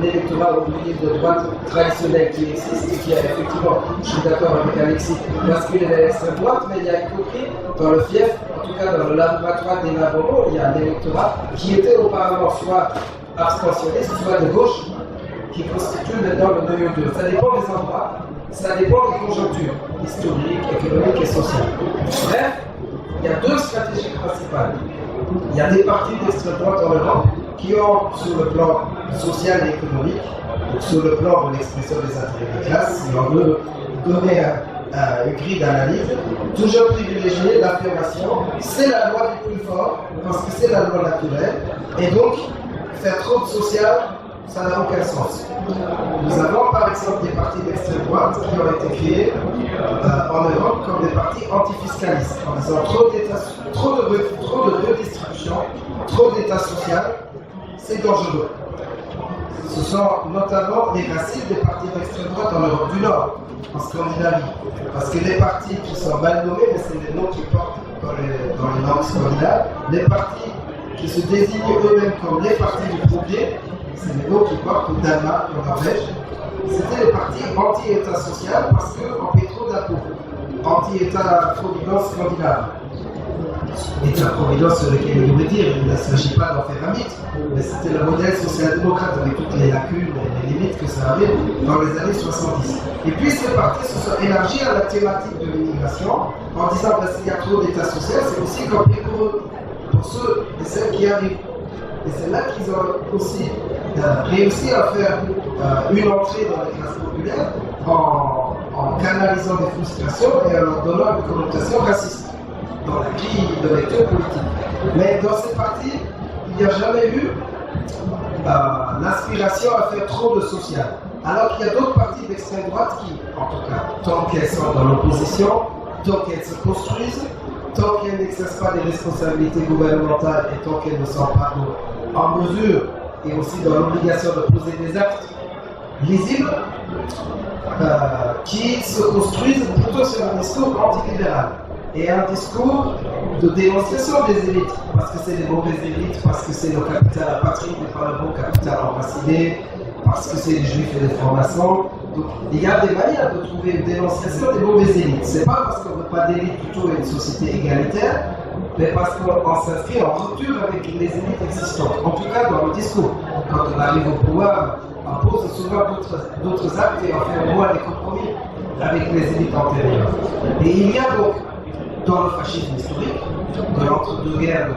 l'électorat ouvrier de droite traditionnel qui existe et qui a effectivement, je suis d'accord avec Alexis, basculé vers l'extrême droite, mais il y a y compris dans le fief, en tout cas dans le laboratoire des Navarros, il y a un électorat qui était auparavant soit abstentionniste, soit de gauche, qui constitue maintenant le noyau dur. Ça dépend des endroits, ça dépend des conjonctures historiques, économiques et sociales. Bref, il y a deux stratégies principales. Il y a des partis d'extrême droite en Europe qui ont, sur le plan social et économique, donc sur le plan de l'expression des intérêts de classe, si on veut donner une grille d'analyse, toujours privilégier l'affirmation, c'est la loi du plus fort, parce que c'est la loi naturelle, et donc faire trop de social, ça n'a aucun sens. Nous avons par exemple des partis d'extrême droite qui ont été créés en Europe comme des partis antifiscalistes, en disant trop de redistribution, trop d'État social, c'est dangereux. Ce sont notamment les racines des partis d'extrême droite en Europe du Nord, en Scandinavie. Parce que les partis qui sont mal nommés, mais c'est les noms qui portent dans les langues scandinaves, les partis qui se désignent eux-mêmes comme les partis du progrès, c'est les noms qui portent au Danemark, en Norvège. C'était les partis anti-État social parce qu'on paie trop d'impôts. Anti-État-providence scandinave. État-providence sur lequel il voulait dire, il ne s'agit pas d'en faire un mythe, mais c'était le modèle social-démocrate avec toutes les lacunes et les limites que ça avait dans les années 70. Et puis ces partis se sont élargis à la thématique de l'immigration en disant que s'il y a trop d'État social, c'est aussi compliqué pour ceux et celles qui arrivent. Et c'est là qu'ils ont aussi réussi à faire une entrée dans les classes populaires en canalisant des frustrations et en leur donnant une connotation raciste dans la grille de lecture politique. Mais dans ces partis, il n'y a jamais eu l'aspiration à faire trop de social. Alors qu'il y a d'autres partis d'extrême droite qui, en tout cas, tant qu'elles sont dans l'opposition, tant qu'elles se construisent, tant qu'elles n'exercent pas des responsabilités gouvernementales et tant qu'elles ne sont pas en mesure et aussi dans l'obligation de poser des actes lisibles, qui se construisent plutôt sur un discours antilibéral et un discours de dénonciation des élites, parce que c'est des mauvaises élites, parce que c'est le capital apatride et pas le bon capital enraciné, parce que c'est les juifs et les francs-maçons. Donc il y a des manières de trouver une dénonciation des mauvaises élites. C'est pas parce qu'on ne veut pas d'élite plutôt une société égalitaire, mais parce qu'on s'inscrit en rupture avec les élites existantes. En tout cas dans le discours. Quand on arrive au pouvoir, on pose souvent d'autres actes et on fait au moins des compromis avec les élites antérieures. Et il y a donc dans le fascisme historique, de l'entre-deux-guerres,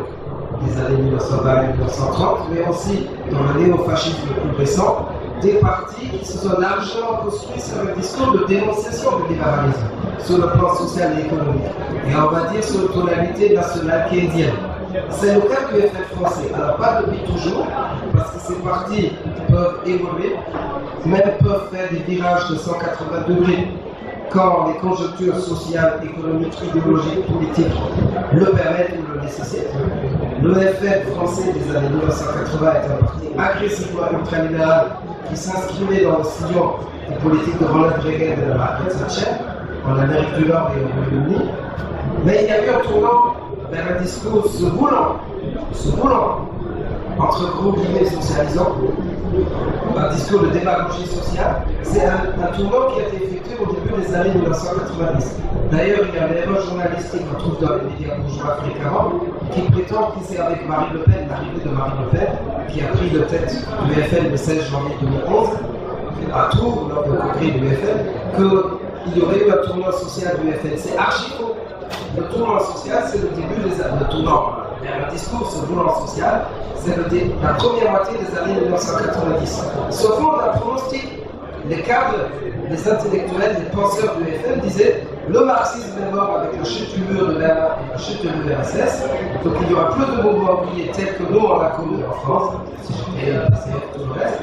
des années 1920 et 1930, mais aussi dans le néo-fascisme le plus récent, des partis qui se sont largement construits sur un discours de dénonciation du libéralisme, sur le plan social et économique, et on va dire sur une tonalité nationale keynésienne. C'est le cas du FN français, alors pas depuis toujours, parce que ces partis peuvent évoluer, même peuvent faire des virages de 180 degrés quand les conjonctures sociales, économiques, idéologiques, politiques le permettent ou le nécessitent. Le FN français des années 1980 est un parti agressivement ultralibéral qui s'inscrivait dans le sillon des politiques de Ronald Reagan et de Margaret Thatcher en Amérique du Nord et au Royaume-Uni. Mais il y a eu un tournant vers un discours se voulant, entre gros guillemets socialisant, un discours de démagogie sociale. C'est un tournant qui a été effectué au début des années 1990. D'ailleurs, il y a une erreur journalistique qu'on trouve dans les médias bourgeois fréquemment qui prétend que c'est avec Marine Le Pen, l'arrivée de Marine Le Pen, qui a pris de tête l'UFN le 16 janvier 2011, à Tours, lors du congrès de l'UFN, qu'il y aurait eu un tournant social de l'UFN. C'est archi faux. Le tournant social, c'est le début des années. Le tournant vers un discours sur le tournant social, c'est la première moitié des années 1990. Sauf fond d'un pronostic, les cadres, les intellectuels, les penseurs de l'UFN disaient le marxisme est mort avec la chute du mur de Berlin et la chute de l'URSS, donc il y aura plus de mouvements ouvriers tels que nous on l'a connu en France, et tout le reste.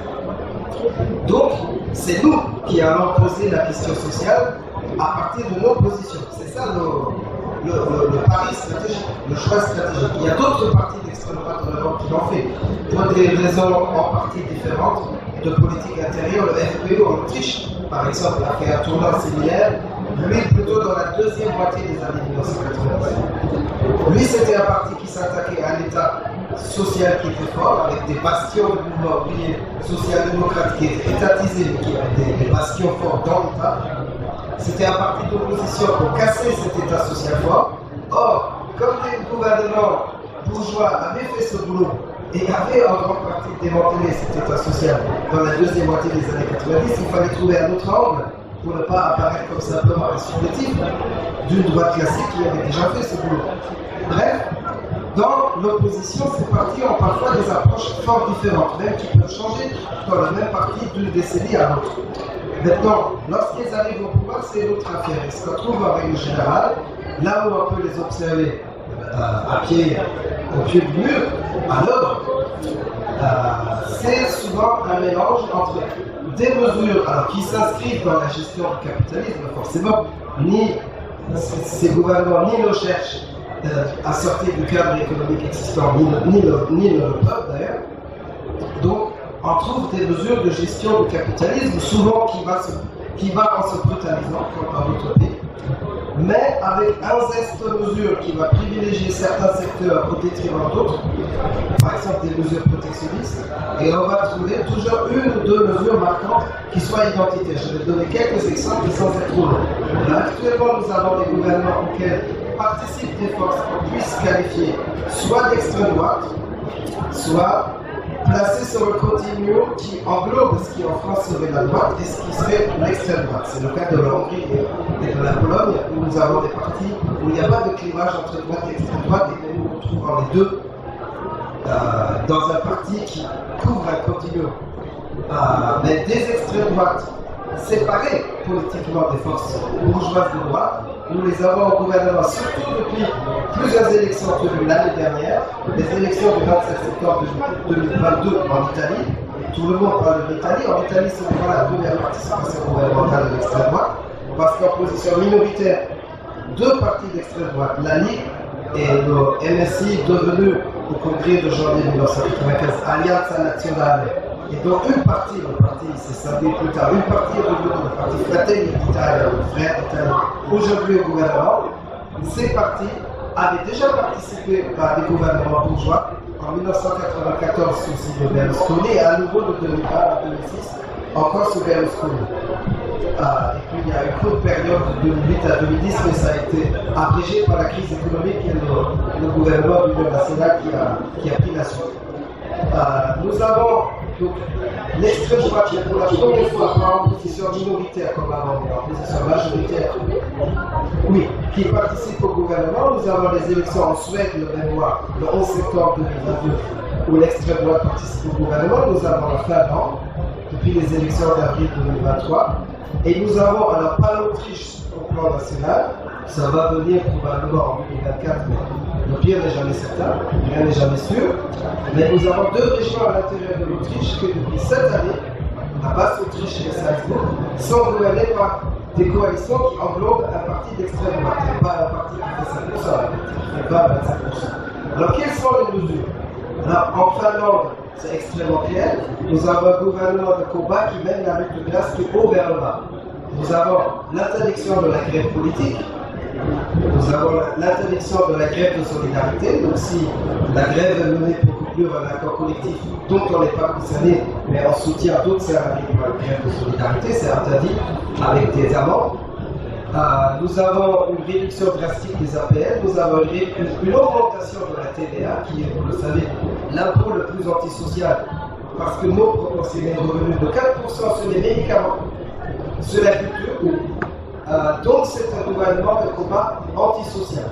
Donc, c'est nous qui allons poser la question sociale à partir de nos positions. C'est ça le pari stratégique, le choix stratégique. Il y a d'autres partis d'extrême droite en Europe qui l'ont fait, pour des raisons en partie différentes de politique intérieure. Le FPÖ en Autriche, par exemple, a fait un tournant similaire, lui plutôt dans la deuxième moitié des années 1990. Lui, c'était un parti qui s'attaquait à l'État social qui était fort, avec des bastions de mouvement ouvrier social-démocrate qui étaient étatisés, mais qui avaient des bastions forts dans l'État. C'était un parti d'opposition pour casser cet État social fort. Or, comme les gouvernements bourgeois avaient fait ce boulot et avait en grande partie démantelé cet État social dans la deuxième moitié des années 90. Il fallait trouver un autre angle pour ne pas apparaître comme simplement un supplétif d'une droite classique qui avait déjà fait ce boulot. Bref, dans l'opposition, ces partis ont parfois des approches fort différentes, même qui peuvent changer dans le même parti d'une décennie à l'autre. Maintenant, lorsqu'ils arrivent au pouvoir, c'est une autre affaire. Et ce qu'on trouve en règle générale, là où on peut les observer au pied du mur, à l'œuvre, c'est souvent un mélange entre des mesures qui s'inscrivent dans la gestion du capitalisme, forcément, ni ces gouvernements ni ne cherchent à sortir du cadre économique existant, ni le peuple d'ailleurs. Donc, on trouve des mesures de gestion du capitalisme, souvent qui va en se brutalisant, comme dans d'autres pays, mais avec un zeste de mesure qui va privilégier certains secteurs au détriment d'autres, par exemple des mesures protectionnistes, et on va trouver toujours une ou deux mesures marquantes qui soient identitaires. Je vais donner quelques exemples sans être trop long. Actuellement, nous avons des gouvernements auxquels participent des forces qu'on puisse qualifier soit d'extrême droite, soit placées sur le continuum qui englobe ce qui en France serait la droite et ce qui serait l'extrême droite. C'est le cas de la Hongrie et de la Pologne, où nous avons des partis où il n'y a pas de clivage entre droite et extrême droite, et nous nous retrouvons les deux dans un parti qui couvre un continuum. Mais des extrêmes droites séparées politiquement des forces bourgeoises de droite, nous les avons au gouvernement, surtout depuis plusieurs élections tenues l'année dernière, les élections du 27 septembre 2022 en Italie. Tout le monde parle de l'Italie. En Italie, ce n'est pas la première participation gouvernementale de l'extrême droite, parce qu'en position minoritaire, deux partis d'extrême droite, la Ligue et le MSI, devenu au congrès de janvier 1995 Alleanza Nazionale, et donc une partie, le parti s'est scindé plus tard, une partie est devenue le parti Fratelli d'Italia, le frère d'Italie, aujourd'hui au gouvernement. Ces partis avaient déjà participé à des gouvernements bourgeois en 1994 sous Silvio Berlusconi et à nouveau de 2001 à 2006 encore sous Berlusconi. Et puis il y a une courte période de 2008 à 2010, mais ça a été abrégé par la crise économique et le gouvernement de l'Union nationale qui a pris la suite. Nous avons donc l'extrême droite qui est pour la première fois pas en position minoritaire comme avant, mais en position majoritaire, oui, qui participe au gouvernement. Nous avons les élections en Suède le même mois, le 11 septembre 2022, où l'extrême droite participe au gouvernement. Nous avons la Finlande, depuis les élections d'avril 2023. Et nous avons, alors pas l'Autriche au plan national, ça va venir probablement en 2024, mais le pire n'est jamais certain, rien n'est jamais sûr. Mais nous avons deux régions à l'intérieur de l'Autriche que depuis cette année, la Basse-Autriche et Salzbourg, sont gouvernées par des coalitions qui englobent un parti d'extrême droite, et pas un parti qui fait 5%, et pas 25%. Alors quelles sont les mesures? Alors en Finlande, c'est extrêmement clair. Nous avons un gouvernement de combat qui mène la lutte de classe du haut vers le bas. Nous avons l'interdiction de la grève politique. Nous avons l'interdiction de la grève de solidarité. Donc si la grève est menée pour conclure un accord collectif dont on n'est pas concerné, mais en soutien d'autres salariés pour la grève de solidarité, c'est interdit avec des amendes. Nous avons une réduction drastique des APL, nous avons une augmentation de la TVA, qui est, vous le savez, l'impôt le plus antisocial, parce que nos proportionnels revenus de 4% sur les médicaments, sur la culture, donc c'est un gouvernement de combat antisocial.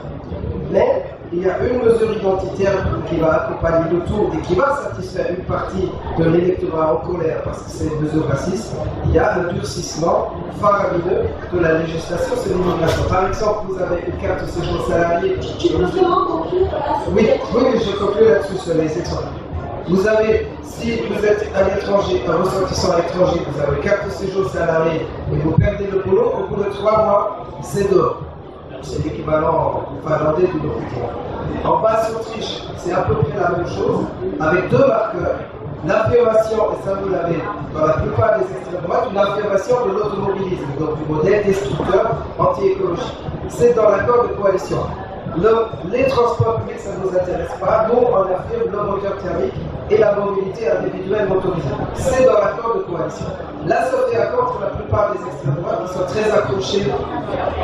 Mais il y a une mesure identitaire qui va accompagner le tour et qui va satisfaire une partie de l'électorat en colère parce que c'est une mesure raciste. Il y a un durcissement faramineux de la législation sur l'immigration. Par exemple, vous avez une carte de séjour salarié. Tu peux vraiment conclure Oui, je conclue là-dessus sur les exemples. Vous avez, si vous êtes un étranger, un ressortissant étranger, vous avez une carte de séjour salarié et vous perdez le boulot, au bout de 3 mois, c'est dehors. C'est l'équivalent finlandais du locutaire. En Basse-Autriche, c'est à peu près la même chose, avec deux marqueurs. L'affirmation, et ça vous l'avez dans la plupart des extrêmes droites, une affirmation de l'automobilisme, donc du modèle destructeur anti-écologique. C'est dans l'accord de coalition. Les transports publics, ça ne nous intéresse pas. Nous, on affirme le moteur thermique et la mobilité individuelle motorisée. C'est dans l'accord de coalition. Là, ça fait accord pour la plupart des extrêmes droites qui sont très accrochés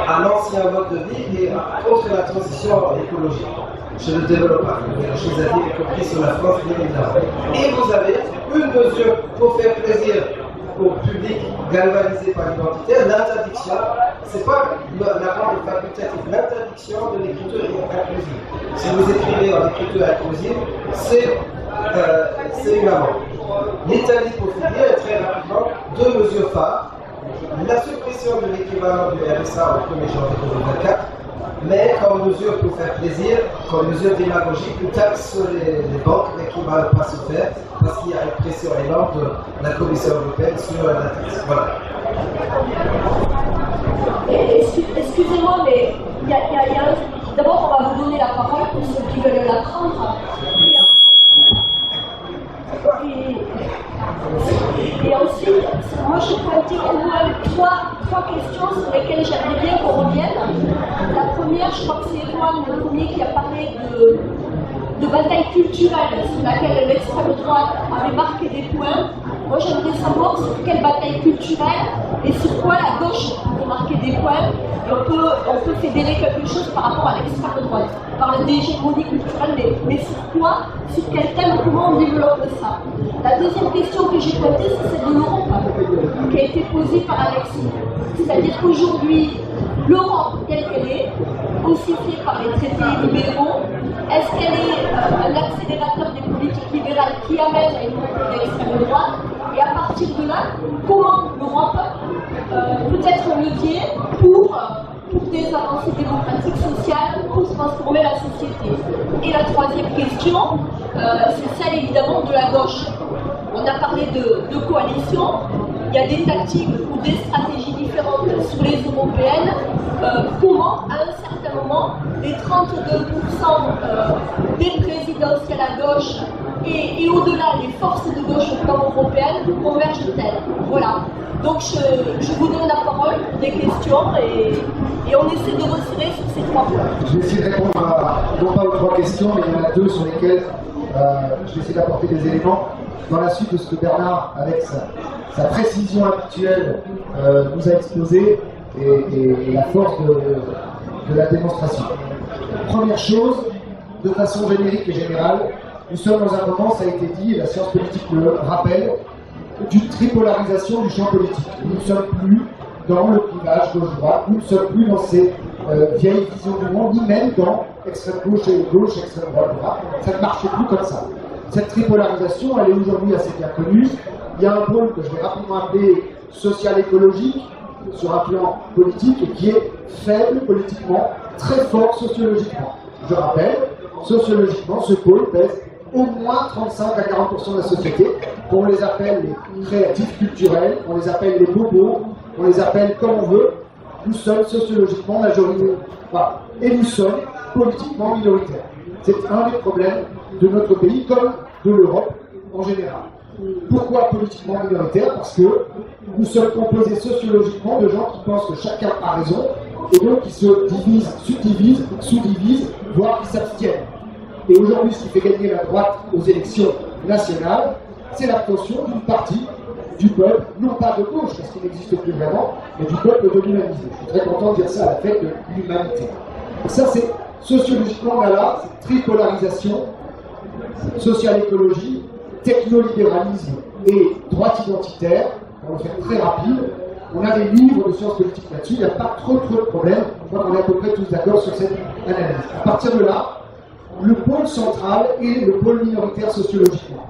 à l'ancien mode de vie et contre la transition écologique. chez le développeur, chez les Asiatiques, y compris sur la France, bien évidemment. Et vous avez une mesure pour faire plaisir au public galvanisé par l'identité, l'interdiction, c'est pas la rendre facultative, l'interdiction de l'écriture inclusive. Si vous écrivez en écriture inclusive, c'est une amende. L'Italie, pour finir, est très rapidement deux mesures phares. La suppression de l'équivalent du RSA au 1er janvier 2024, mais comme mesure pour faire plaisir, comme mesure démagogique, une taxe sur les banques, mais qui ne va pas se faire parce qu'il y a une pression énorme de la Commission européenne sur la taxe. Voilà. Excusez-moi, mais d'abord, on va vous donner la parole pour ceux qui veulent la prendre. Et ensuite, moi je pointais au moins trois questions sur lesquelles j'aimerais bien qu'on revienne. La première, je crois que c'est Erwan le premier qui a parlé de bataille culturelle sur laquelle l'extrême droite avait marqué des points. Moi j'aimerais savoir sur quelle bataille culturelle et sur quoi la gauche a marqué des points. Et on peut fédérer quelque chose par rapport à l'extrême droite. On parle d'hégémonie culturelle, mais sur quoi, sur quel thème, comment on développe ça. La deuxième question que j'ai pointée, c'est celle de l'Europe, qui a été posée par Alexis. C'est-à-dire qu'aujourd'hui, l'Europe telle qu'elle est, ossifiée par les traités libéraux, est-ce qu'elle est un accélérateur des politiques libérales qui amène à une montée d'extrême droite? Et à partir de là, comment l'Europe peut être un levier pour des avancées démocratiques sociales, pour transformer la société? Et la troisième question, c'est celle évidemment de la gauche. On a parlé de coalition, il y a des tactiques ou des stratégies différentes sur les européennes. Comment, à un certain moment, les 32% des présidentielles à gauche et au-delà, les forces de gauche au plan européen convergent-elles? Voilà. Donc je vous donne la parole pour des questions et on essaie de resserrer sur ces trois points. Je vais essayer de répondre non pas aux trois questions, mais il y en a deux sur lesquelles je vais essayer d'apporter des éléments dans la suite de ce que Bernard, avec sa précision habituelle, nous a exposé et la force de la démonstration. Première chose, de façon générique et générale, nous sommes dans un moment, ça a été dit, et la science politique le rappelle, d'une tripolarisation du champ politique. Nous ne sommes plus dans le clivage gauche-droite, nous ne sommes plus dans ces vieilles visions du monde, ni même dans extrême gauche et gauche, extrême droite. Ça ne marche plus comme ça. Cette tripolarisation, elle est aujourd'hui assez bien connue. Il y a un pôle que je vais rapidement appeler social-écologique, sur un plan politique, et qui est faible politiquement, très fort sociologiquement. Je rappelle, sociologiquement, ce pôle pèse au moins 35 à 40% de la société. On les appelle les créatifs culturels, on les appelle les bobos, on les appelle comme on veut. Nous sommes sociologiquement majoritaires. Voilà. Et nous sommes politiquement minoritaires. C'est un des problèmes de notre pays, comme de l'Europe en général. Pourquoi politiquement minoritaire? Parce que nous sommes composés sociologiquement de gens qui pensent que chacun a raison, et donc qui se divisent, subdivisent, sous-divisent, voire qui s'abstiennent. Et aujourd'hui, ce qui fait gagner la droite aux élections nationales, c'est l'abstention d'une partie du peuple, non pas de gauche, parce qu'il n'existe plus vraiment, mais du peuple de l'humanité. Je suis très content de dire ça à la fête de l'humanité. Et ça, c'est sociologiquement, on a là cette tripolarisation, social-écologie, technolibéralisme et droite identitaire. On va faire très rapide. On a des livres de sciences politiques là-dessus, il n'y a pas trop de problèmes. Je crois qu'on est à peu près tous d'accord sur cette analyse. À partir de là, le pôle central est le pôle minoritaire sociologiquement.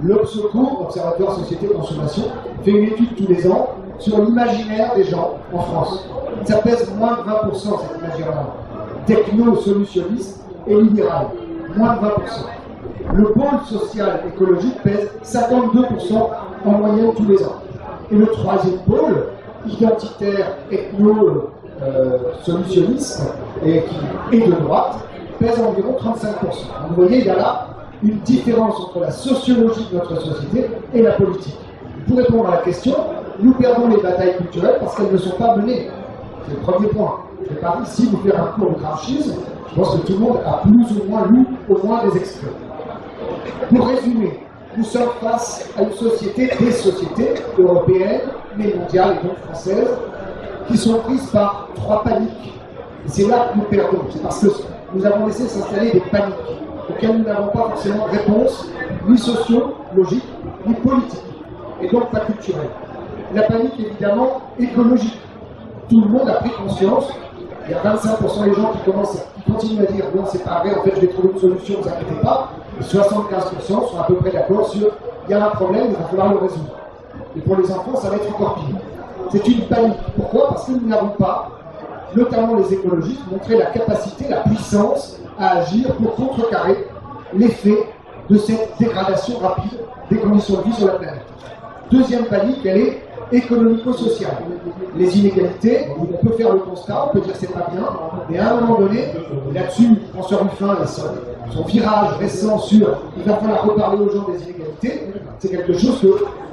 L'Obsecours, Observatoire Société et Consommation, fait une étude tous les ans sur l'imaginaire des gens en France. Ça pèse moins de 20% cet imaginaire-là. Techno-solutionniste et libéral. Moins de 20%. Le pôle social écologique pèse 52% en moyenne tous les ans. Et le troisième pôle, identitaire, ethno-solutionniste et de droite, pèse environ 35%. Donc vous voyez, il y a là une différence entre la sociologie de notre société et la politique. Pour répondre à la question, nous perdons les batailles culturelles parce qu'elles ne sont pas menées. C'est le premier point. Je vais pas ici vous faire un cours de gramscisme. Je pense que tout le monde a plus ou moins lu au moins des extraits. Pour résumer, nous sommes face à une société, des sociétés européennes, mais mondiales et donc françaises, qui sont prises par trois paniques. Et c'est là que nous perdons. C'est parce que nous avons laissé s'installer des paniques auxquelles nous n'avons pas forcément de réponse, ni sociologique, ni politique, et donc pas culturelle. La panique, évidemment, écologique. Tout le monde a pris conscience. Il y a 25% des gens qui continuent à dire non, c'est pas vrai, en fait, je vais trouver une solution, ne vous inquiétez pas. Et 75% sont à peu près d'accord sur il y a un problème, il va falloir le résoudre. Et pour les enfants, ça va être encore pire. C'est une panique. Pourquoi? Parce que nous n'avons pas, notamment les écologistes, montré la capacité, la puissance à agir pour contrecarrer l'effet de cette dégradation rapide des conditions de vie sur la planète. Deuxième panique, elle est économico-sociale. Les inégalités, on peut faire le constat, on peut dire que c'est pas bien, mais à un moment donné, là-dessus, François Ruffin et son virage récent sur il va falloir reparler aux gens des inégalités, c'est quelque chose que,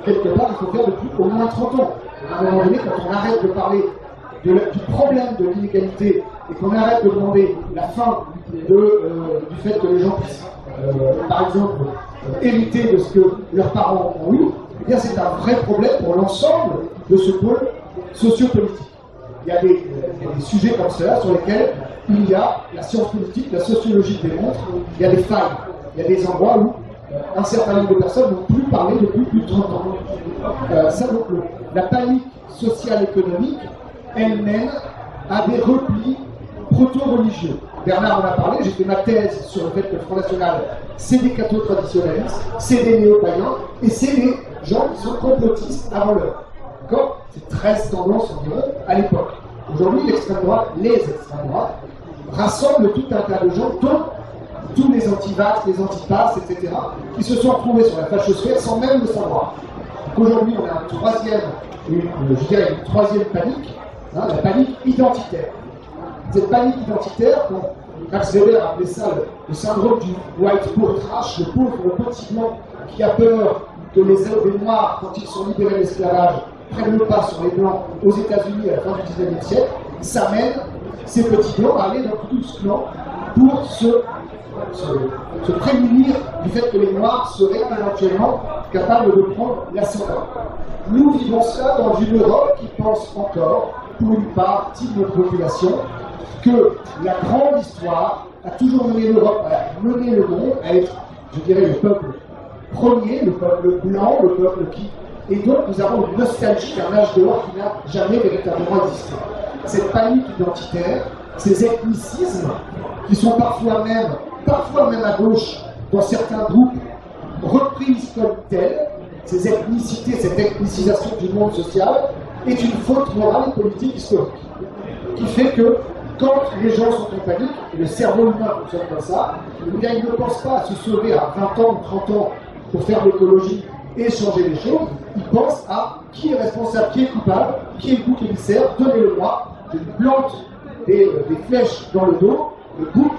quelque part, il faut faire depuis au moins 30 ans. À un moment donné, quand on arrête de parler du problème de l'inégalité et qu'on arrête de demander la fin du fait que les gens puissent, par exemple, hériter de ce que leurs parents ont eu, eh bien c'est un vrai problème pour l'ensemble de ce pôle sociopolitique. Il y a des sujets comme cela sur lesquels il y a la science politique, la sociologie démontre, il y a des failles, il y a des endroits où un certain nombre de personnes n'ont plus parlé depuis plus de 30 ans. Ça donc, la panique sociale économique, elle mène à des replis proto-religieux. Bernard en a parlé, j'ai fait ma thèse sur le fait que le Front National, c'est des cathos-traditionnalistes, c'est des néo-païens, et c'est des gens qui sont complotistes avant l'heure. D'accord? C'est 13 tendances environ à l'époque. Aujourd'hui, l'extrême droite, les extrêmes droites, rassemblent tout un tas de gens, dont tous les anti-vax, les anti-pass, etc., qui se sont retrouvés sur la fachosphère sans même le savoir. Donc aujourd'hui, on a une troisième panique, la panique identitaire. Cette panique identitaire, Max Weber a appelé ça le syndrome du white poor trash, le pauvre petit blanc qui a peur que les Noirs, quand ils sont libérés de l'esclavage, prennent le pas sur les Blancs aux États-Unis à la fin du XIXe siècle. Ça mène ces petits blancs à aller dans tout ce clan pour se prémunir du fait que les Noirs seraient éventuellement capables de prendre l'ascendant. Nous vivons ça dans une Europe qui pense encore, pour une partie de notre population, que la grande histoire a toujours mené l'Europe, a mené le monde à être, je dirais, le peuple premier, le peuple blanc, le peuple qui... Et donc nous avons une nostalgie d'un âge d'or qui n'a jamais véritablement existé. Cette panique identitaire, ces ethnicismes, qui sont parfois même à gauche, dans certains groupes, reprises comme telles, ces ethnicités, cette ethnicisation du monde social, est une faute morale et politique historique, qui fait que quand les gens sont en panique, et le cerveau humain fonctionne comme ça, eh bien, ils ne pensent pas à se sauver à 20 ans ou 30 ans pour faire l'écologie et changer les choses, ils pensent à qui est responsable, qui est coupable, qui est le bouc émissaire, donnez-le-moi, je lui plante des flèches dans le dos, le bouc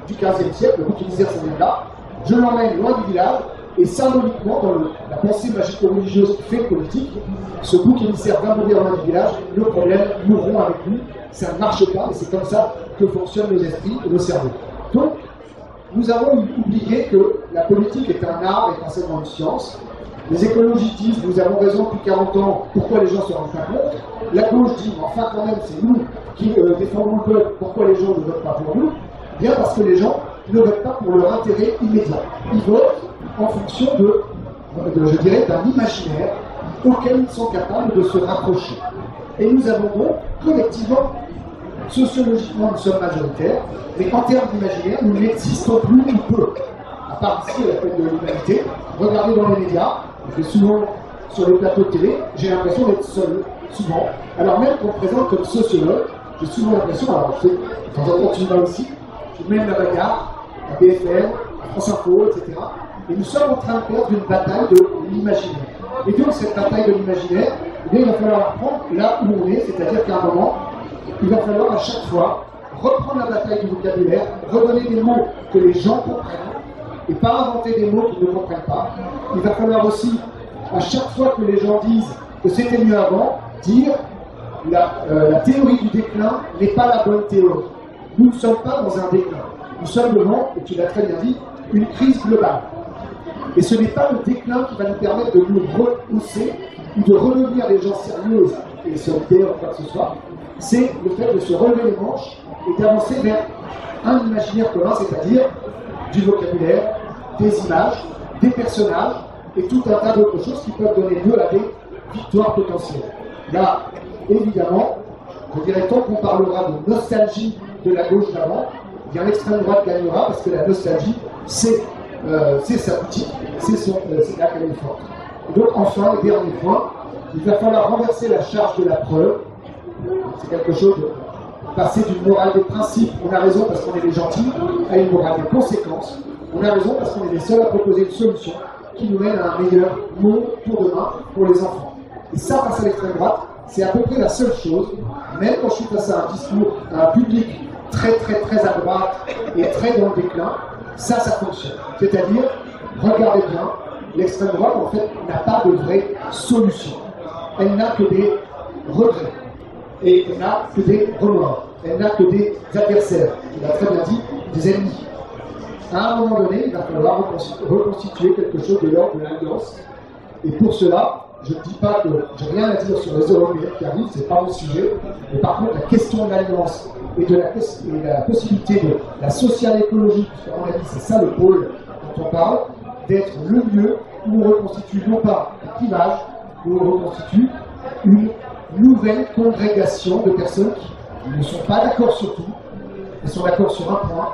du XVe siècle, le bouc émissaire c'est là, je l'emmène loin du village, et symboliquement, dans la pensée magico-religieuse qui fait politique, ce bouc émissaire va mourir loin du village, le problème, mourront avec lui, ça ne marche pas, et c'est comme ça que fonctionnent nos esprits et nos cerveaux. Donc, nous avons oublié que la politique est un art et pas seulement une science. Les écologistes disent, nous avons raison depuis 40 ans, pourquoi les gens se rendent pas compte? La gauche dit, enfin quand même, c'est nous qui défendons le peuple, pourquoi les gens ne votent pas pour nous? Bien parce que les gens ne votent pas pour leur intérêt immédiat. Ils votent en fonction je dirais, d'un imaginaire auquel ils sont capables de se rapprocher. Et nous avons donc, collectivement, sociologiquement, nous sommes majoritaires, mais en termes d'imaginaire, nous n'existons plus ou peu. À part ici, à la fête de l'humanité, regardez dans les médias, je vais souvent sur les plateaux de télé, j'ai l'impression d'être seul, souvent. Alors même qu'on me présente comme sociologue, j'ai souvent l'impression, alors je sais, de temps en temps tu vas aussi, je mène la bagarre, à BFM, à France Info, etc. Et nous sommes en train de perdre une bataille de l'imaginaire. Et donc cette bataille de l'imaginaire, eh bien, il va falloir la prendre là où on est, c'est-à-dire qu'à un moment, il va falloir à chaque fois reprendre la bataille du vocabulaire, redonner des mots que les gens comprennent, et pas inventer des mots qu'ils ne comprennent pas. Il va falloir aussi, à chaque fois que les gens disent que c'était mieux avant, dire la théorie du déclin n'est pas la bonne théorie. Nous ne sommes pas dans un déclin. Nous sommes devant, et tu l'as très bien dit, une crise globale. Et ce n'est pas le déclin qui va nous permettre de nous repousser ou de redevenir des gens sérieux et solidaires ou quoi que ce soit. C'est le fait de se relever les manches et d'avancer vers un imaginaire commun, c'est-à-dire du vocabulaire, des images, des personnages et tout un tas d'autres choses qui peuvent donner lieu à des victoires potentielles. Là, évidemment, je dirais tant qu'on parlera de nostalgie de la gauche d'avant, bien l'extrême droite gagnera parce que la nostalgie, c'est sa boutique, c'est là qu'elle est forte. Et donc enfin, le dernier point, il va falloir renverser la charge de la preuve. C'est quelque chose de passer d'une morale des principes, on a raison parce qu'on est des gentils, à une morale des conséquences. On a raison parce qu'on est les seuls à proposer une solution qui nous mène à un meilleur monde pour demain, pour les enfants. Et ça, face à l'extrême droite, c'est à peu près la seule chose, même quand je suis face à un discours, à un public très à droite et très dans le déclin, ça fonctionne. C'est-à-dire, regardez bien, l'extrême droite, en fait, n'a pas de vraie solution. Elle n'a que des regrets. Et elle n'a que des remords. Elle n'a que des adversaires. Il a très bien dit, des ennemis. À un moment donné, il va falloir reconstituer quelque chose de l'ordre de l'alliance. Et pour cela, je ne dis pas que j'ai rien à dire sur les Européens qui arrivent, c'est pas mon sujet. Mais par contre, la question de l'alliance et de la possibilité de la sociale écologie, puisqu'à mon avis, c'est ça le pôle dont on parle, d'être le lieu où on reconstitue non pas un clivage, où on reconstitue une nouvelle congrégation de personnes qui ne sont pas d'accord sur tout, mais sont d'accord sur un point,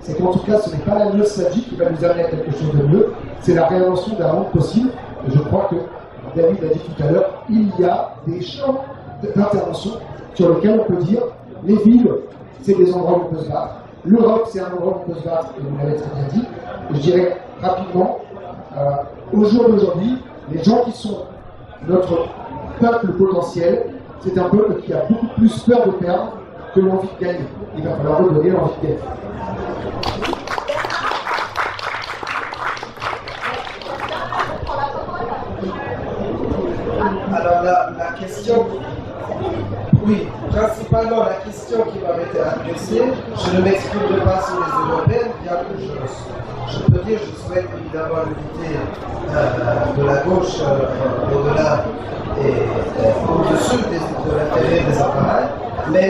c'est qu'en tout cas, ce n'est pas la nostalgie qui va nous amener à quelque chose de mieux, c'est la réinvention d'un monde possible. Et je crois que David l'a dit tout à l'heure, il y a des champs d'intervention sur lesquels on peut dire les villes, c'est des endroits où on peut se battre, l'Europe, c'est un endroit où on peut se battre, et vous l'avez très bien dit. Et je dirais rapidement, au jour d'aujourd'hui, les gens qui sont notre peuple potentiel, c'est un peuple qui a beaucoup plus peur de perdre que l'envie de gagner. Il va falloir redonner l'envie de gagner. Alors la question, oui, principalement la question qui m'a été adressée, je ne m'exprime pas sur les Européennes, bien que je peux dire, je souhaite évidemment l'unité de la gauche au-delà et au-dessus de l'intérêt des appareils, mais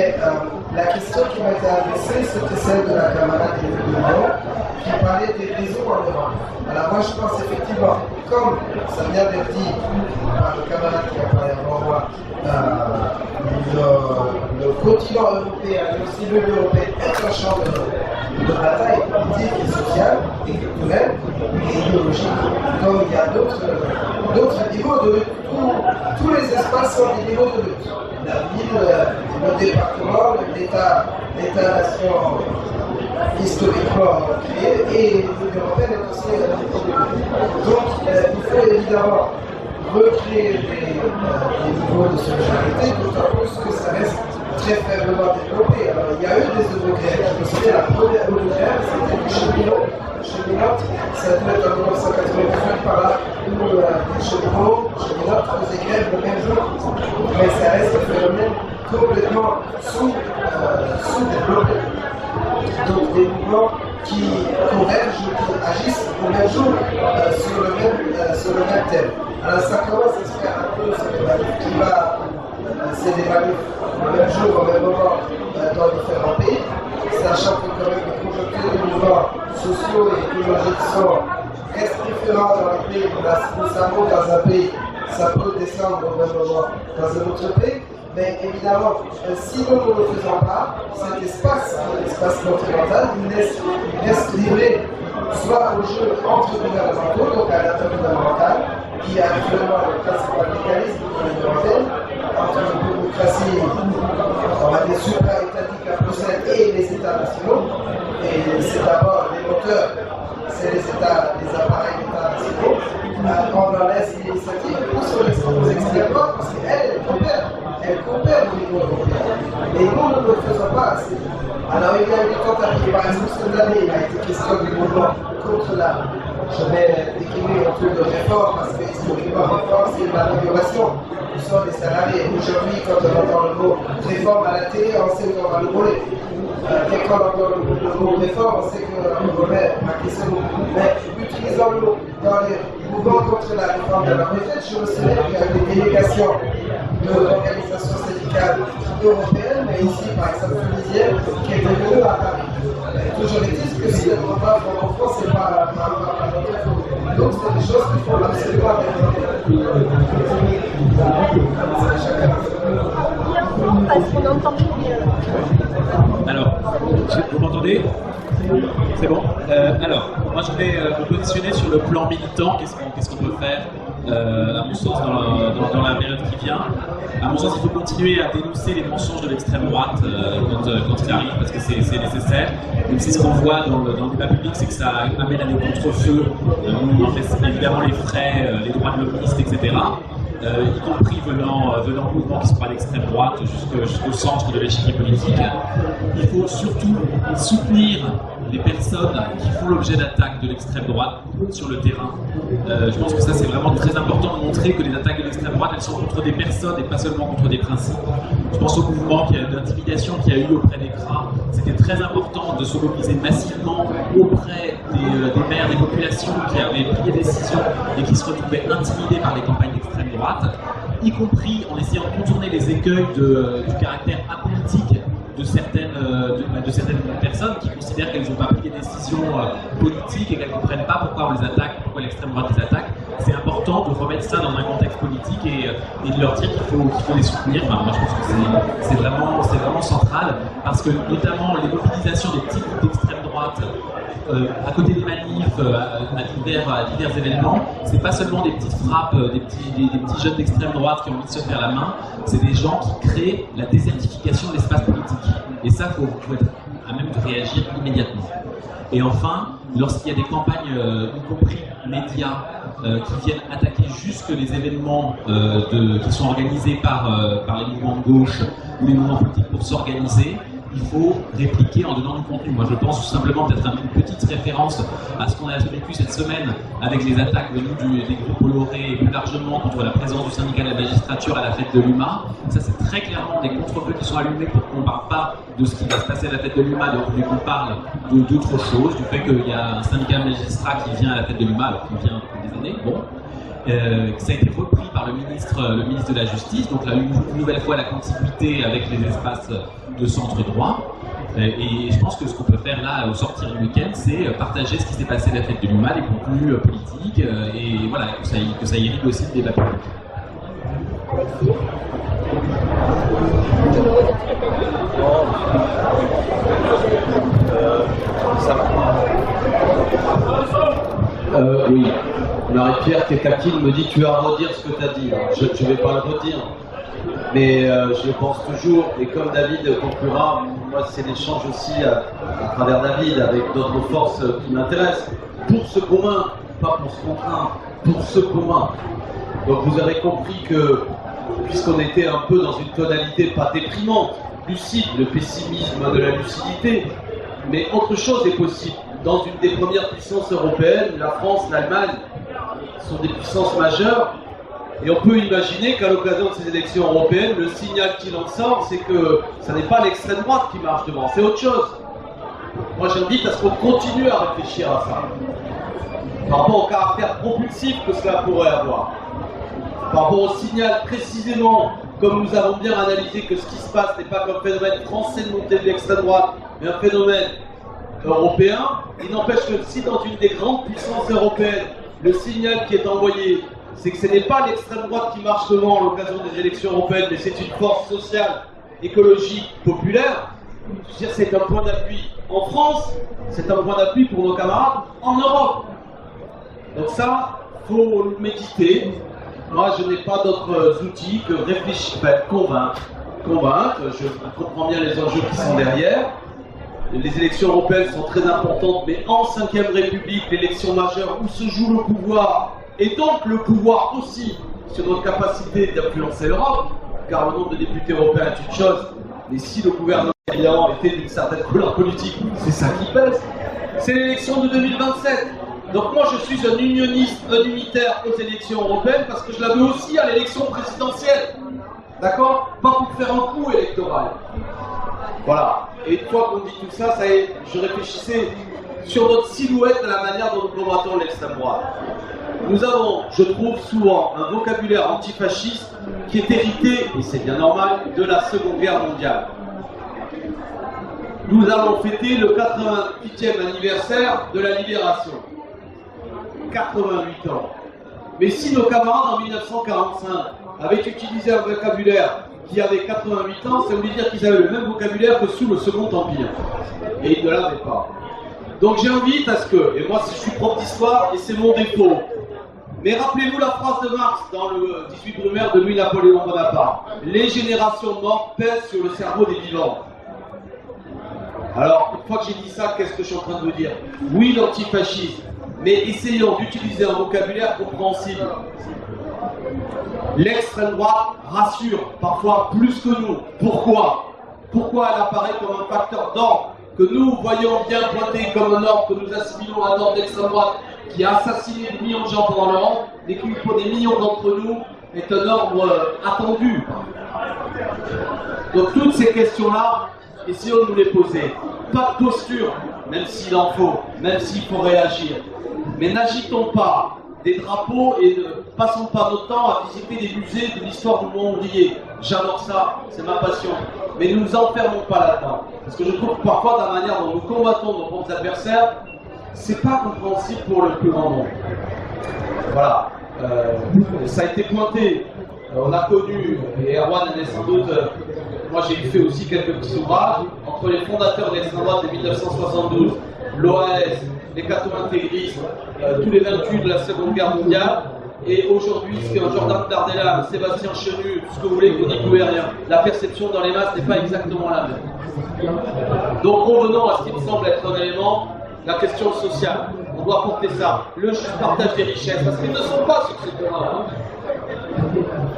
la question qui m'a été adressée, c'était celle de la camarade Lyon, qui parlait des réseaux en Europe. Alors moi je pense effectivement, comme ça vient d'être dit par le camarade qui a parlé avant moi, le continent européen et aussi l'Union européenne est un champ de bataille politique et sociale et culturelle et idéologique, comme il y a d'autres niveaux de lutte. Tous les espaces sont des niveaux de lutte. La ville, le département, l'État-nation historiquement créé et l'Union européenne est aussi un niveau de lutte. Donc il faut évidemment recréer des niveaux de solidarité, d'autant plus que ça reste très faiblement développé. Alors, il y a eu des eurogrèves. Je me souviens, la première eurogrève, c'était du Cheminot, ça devait être en 1998 par là, où Cheminot faisait grève le même jour. Mais ça reste un phénomène complètement sous-développé. Donc des mouvements qui convergent, qui agissent au même jour sur le même thème. Alors ça commence à se faire un peu qui va, c'est des manifs le même jour, au même moment dans différents pays, sachant que quand même les conjonctures des mouvements sociaux et écologiques restent différents dans les pays. Nous savons dans un pays, ça peut descendre au même moment dans un autre pays. Mais évidemment, si nous ne le faisons pas, cet espace, l'espace continental, il reste livré soit au jeu entre gouvernementaux, donc à l'intergouvernemental, qui a actuellement le principal mécanisme de l'Union européenne, entre une démocratie, on va dire, supra-étatique à Bruxelles et les États nationaux. Et c'est d'abord les moteurs, c'est les appareils d'États nationaux. On en laisse l'initiative aux extrêmes droites, parce qu'elles coopèrent au niveau européen. Et nous ne le faisons pas assez. Alors il y a eu des tentatives, par exemple cette année, il a été question du mouvement contre la, je vais décliner un peu de réforme, parce que historiquement, réforme, c'est l'amélioration du sort des salariés. Aujourd'hui, quand on entend le mot réforme à la télé, on sait qu'on va le voler. Dès qu'on entend le mot réforme, on sait qu'on remet la question. Mais utilisons le mot dans les mouvements contre la réforme de la retraite, je me souviens qu'il y a des délégations de l'organisation syndicale européenne, mais ici, par exemple, tunisienne, qui est devenue à Paris. majoritisme que si le mandat francophone, c'est pas la donc c'est des choses qu'il faut absolument parce qu'on entend bien. Alors, vous m'entendez? C'est bon. Alors, moi je vais me positionner sur le plan militant. Qu'est-ce qu'on peut faire, à mon sens, dans la période qui vient. À mon sens, il faut continuer à dénoncer les mensonges de l'extrême droite quand il arrive, parce que c'est nécessaire. Même si ce qu'on voit dans le débat public, c'est que ça amène à des contre-feux, évidemment les frais, les droits de l'hommiste, etc. Y compris venant de mouvements qui sont à l'extrême droite jusqu'au centre de l'échiquier politique. Il faut surtout soutenir les personnes qui font l'objet d'attaques de l'extrême droite sur le terrain. Je pense que ça c'est vraiment très important de montrer que les attaques de l'extrême droite elles sont contre des personnes et pas seulement contre des principes. Je pense au mouvement d'intimidation qu'il y a eu auprès des CRA. C'était très important de se mobiliser massivement auprès des maires des populations qui avaient pris des décisions et qui se retrouvaient intimidés par les campagnes d'extrême droite, y compris en essayant de contourner les écueils du caractère apolitique de certaines personnes qui considèrent qu'elles n'ont pas pris des décisions politiques et qu'elles ne comprennent pas pourquoi on les attaque, pourquoi l'extrême droite les attaque. C'est important de remettre ça dans un contexte politique et de leur dire qu'il faut les soutenir. Enfin, moi, je pense que c'est vraiment central parce que notamment les mobilisations des petits groupes d'extrême droite à côté des manifs, à divers événements, c'est pas seulement des petites frappes, des petits jeunes d'extrême droite qui ont envie de se faire la main, c'est des gens qui créent la désertification de l'espace politique. Et ça, faut être à même de réagir immédiatement. Et enfin, lorsqu'il y a des campagnes, y compris médias, qui viennent attaquer juste les événements qui sont organisés par les mouvements de gauche ou les mouvements politiques pour s'organiser, il faut répliquer en donnant du contenu. Moi, je pense tout simplement peut-être une petite référence à ce qu'on a vécu cette semaine avec les attaques venues des groupes Bolloré et plus largement contre la présence du syndicat de la magistrature à la fête de l'UMA. Ça, c'est très clairement des contre-feux qui sont allumés pour qu'on ne parle pas de ce qui va se passer à la fête de l'UMA, mais qu'on parle d'autre chose, du fait qu'il y a un syndicat de magistrats qui vient à la fête de l'UMA, alors qu'il vient depuis des années. Bon. Ça a été repris par le ministre de la Justice, donc là, une nouvelle fois la contiguïté avec les espaces de centre droit. Et je pense que ce qu'on peut faire là au sortir du week-end, c'est partager ce qui s'est passé à la fête de l'UMA, les contenus politiques, et voilà, que ça irrigue aussi le débat public. Oui. Marie-Pierre qui est taquine me dit tu vas redire ce que tu as dit. Je ne vais pas le redire, mais je le pense toujours. Et comme David conclura, moi c'est l'échange aussi à travers David avec d'autres forces qui m'intéressent. Pour ce commun, pas pour ce contraint, pour ce commun. Donc vous avez compris que, puisqu'on était un peu dans une tonalité pas déprimante, lucide, le pessimisme de la lucidité, mais autre chose est possible. Dans une des premières puissances européennes, la France, l'Allemagne, sont des puissances majeures, et on peut imaginer qu'à l'occasion de ces élections européennes, le signal qu'il en sort, c'est que ce n'est pas l'extrême droite qui marche devant, c'est autre chose. Moi j'invite à ce qu'on continue à réfléchir à ça, par rapport au caractère propulsif que cela pourrait avoir, par rapport au signal précisément, comme nous avons bien analysé que ce qui se passe n'est pas qu'un phénomène français de montée de l'extrême droite, mais un phénomène européen. Il n'empêche que si dans une des grandes puissances européennes, le signal qui est envoyé, c'est que ce n'est pas l'extrême droite qui marche devant à l'occasion des élections européennes, mais c'est une force sociale, écologique, populaire. Je veux dire, c'est un point d'appui en France, c'est un point d'appui pour nos camarades en Europe. Donc ça, il faut le méditer. Moi, je n'ai pas d'autres outils que réfléchir, convaincre. Je comprends bien les enjeux qui sont derrière. Les élections européennes sont très importantes, mais en 5e République, l'élection majeure où se joue le pouvoir, et donc le pouvoir aussi sur notre capacité d'influencer l'Europe, car le nombre de députés européens est une chose, mais si le gouvernement évidemment était d'une certaine couleur politique, c'est ça qui pèse. C'est l'élection de 2027. Donc moi je suis un unioniste, un unitaire aux élections européennes, parce que je la veux aussi à l'élection présidentielle. D'accord? Pas pour faire un coup électoral. Voilà. Et une fois qu'on dit tout ça, ça y est, je réfléchissais sur notre silhouette de la manière dont nous combattons l'extrême droite. Nous avons, je trouve, souvent un vocabulaire antifasciste qui est hérité, et c'est bien normal, de la Seconde Guerre mondiale. nous allons fêter le 88e anniversaire de la Libération. 88 ans. Mais si nos camarades en 1945 avaient utilisé un vocabulaire qui avait 88 ans, ça voulait dire qu'ils avaient le même vocabulaire que sous le Second Empire. Et ils ne l'avaient pas. Donc j'invite à ce que, et moi je suis prof d'histoire et c'est mon défaut, mais rappelez-vous la phrase de Marx dans le 18 Brumaire de Louis-Napoléon Bonaparte. Les générations mortes pèsent sur le cerveau des vivants. Alors, une fois que j'ai dit ça, qu'est-ce que je suis en train de vous dire? Oui, l'antifascisme, mais essayons d'utiliser un vocabulaire compréhensible. L'extrême droite rassure, parfois plus que nous. Pourquoi? Pourquoi elle apparaît comme un facteur d'ordre que nous voyons bien pointer comme un ordre, que nous assimilons à l'ordre d'extrême droite qui a assassiné des millions de gens pendant le monde, et qui pour des millions d'entre nous est un ordre attendu. Donc toutes ces questions-là, essayons de nous les poser. Pas de posture, même s'il en faut, même s'il faut réagir. Mais n'agitons pas des drapeaux et ne passons pas notre temps à visiter des musées de l'histoire du monde ouvrier. J'adore ça, c'est ma passion. Mais ne nous enfermons pas là-dedans. Parce que je trouve que parfois, dans la manière dont nous combattons nos propres adversaires, c'est pas compréhensible pour le plus grand nombre. Voilà. Ça a été pointé. On a connu, et Erwan en est sans doute, moi j'ai fait aussi quelques petits ouvrages, entre les fondateurs de l'extrême droite de 1972, l'OAS, les cathos-intégristes, tous les 28 de la Seconde Guerre mondiale, et aujourd'hui, ce qu'un Jordan Bardella, un Sébastien Chenu, tout ce que vous voulez, qu'on n'y pouvait rien. La perception dans les masses n'est pas exactement la même. Donc revenons à ce qui me semble être un élément, la question sociale. On doit porter ça, le juste partage des richesses, parce qu'ils ne sont pas sur ces terrains.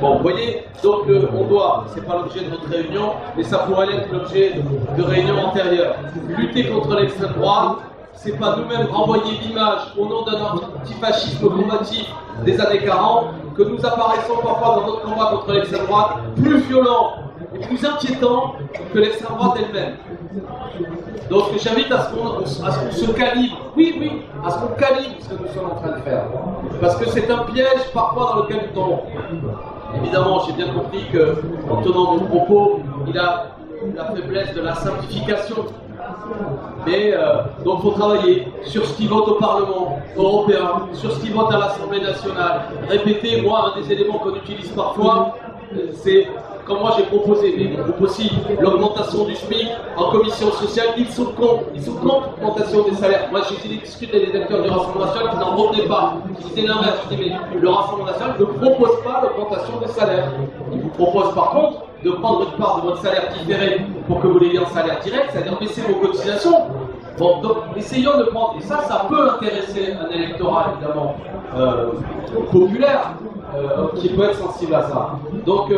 Bon, vous voyez, donc on doit, c'est pas l'objet de notre réunion, mais ça pourrait être l'objet de réunions antérieures. Lutter contre l'extrême droite, c'est pas nous-mêmes renvoyer l'image au nom d'un antifascisme combatif des années 40 que nous apparaissons parfois dans notre combat contre l'extrême droite plus violent et plus inquiétant que l'extrême droite elle-même. Donc j'invite à ce qu'on se calibre, oui, à ce qu'on calibre ce que nous sommes en train de faire. Parce que c'est un piège parfois dans lequel nous tombons. Évidemment, j'ai bien compris qu'en tenant nos propos, il a la faiblesse de la simplification. Mais donc il faut travailler sur ce qui vote au Parlement européen, sur ce qui vote à l'Assemblée nationale. Répétez, moi, un des éléments qu'on utilise parfois, c'est, comme moi j'ai proposé, mais il groupe aussi, l'augmentation du SMIC en commission sociale. Ils sont contre l'augmentation des salaires. Moi j'ai discuté avec les acteurs du Rassemblement national qui n'en revenaient pas, qui disaient l'inverse. Je dis, mais le Rassemblement national ne propose pas l'augmentation des salaires. Il vous propose par contre de prendre une part de votre salaire différé pour que vous l'ayez en salaire direct, c'est-à-dire baisser vos cotisations. Bon, donc essayons de prendre, et ça peut intéresser un électorat évidemment populaire qui peut être sensible à ça. Donc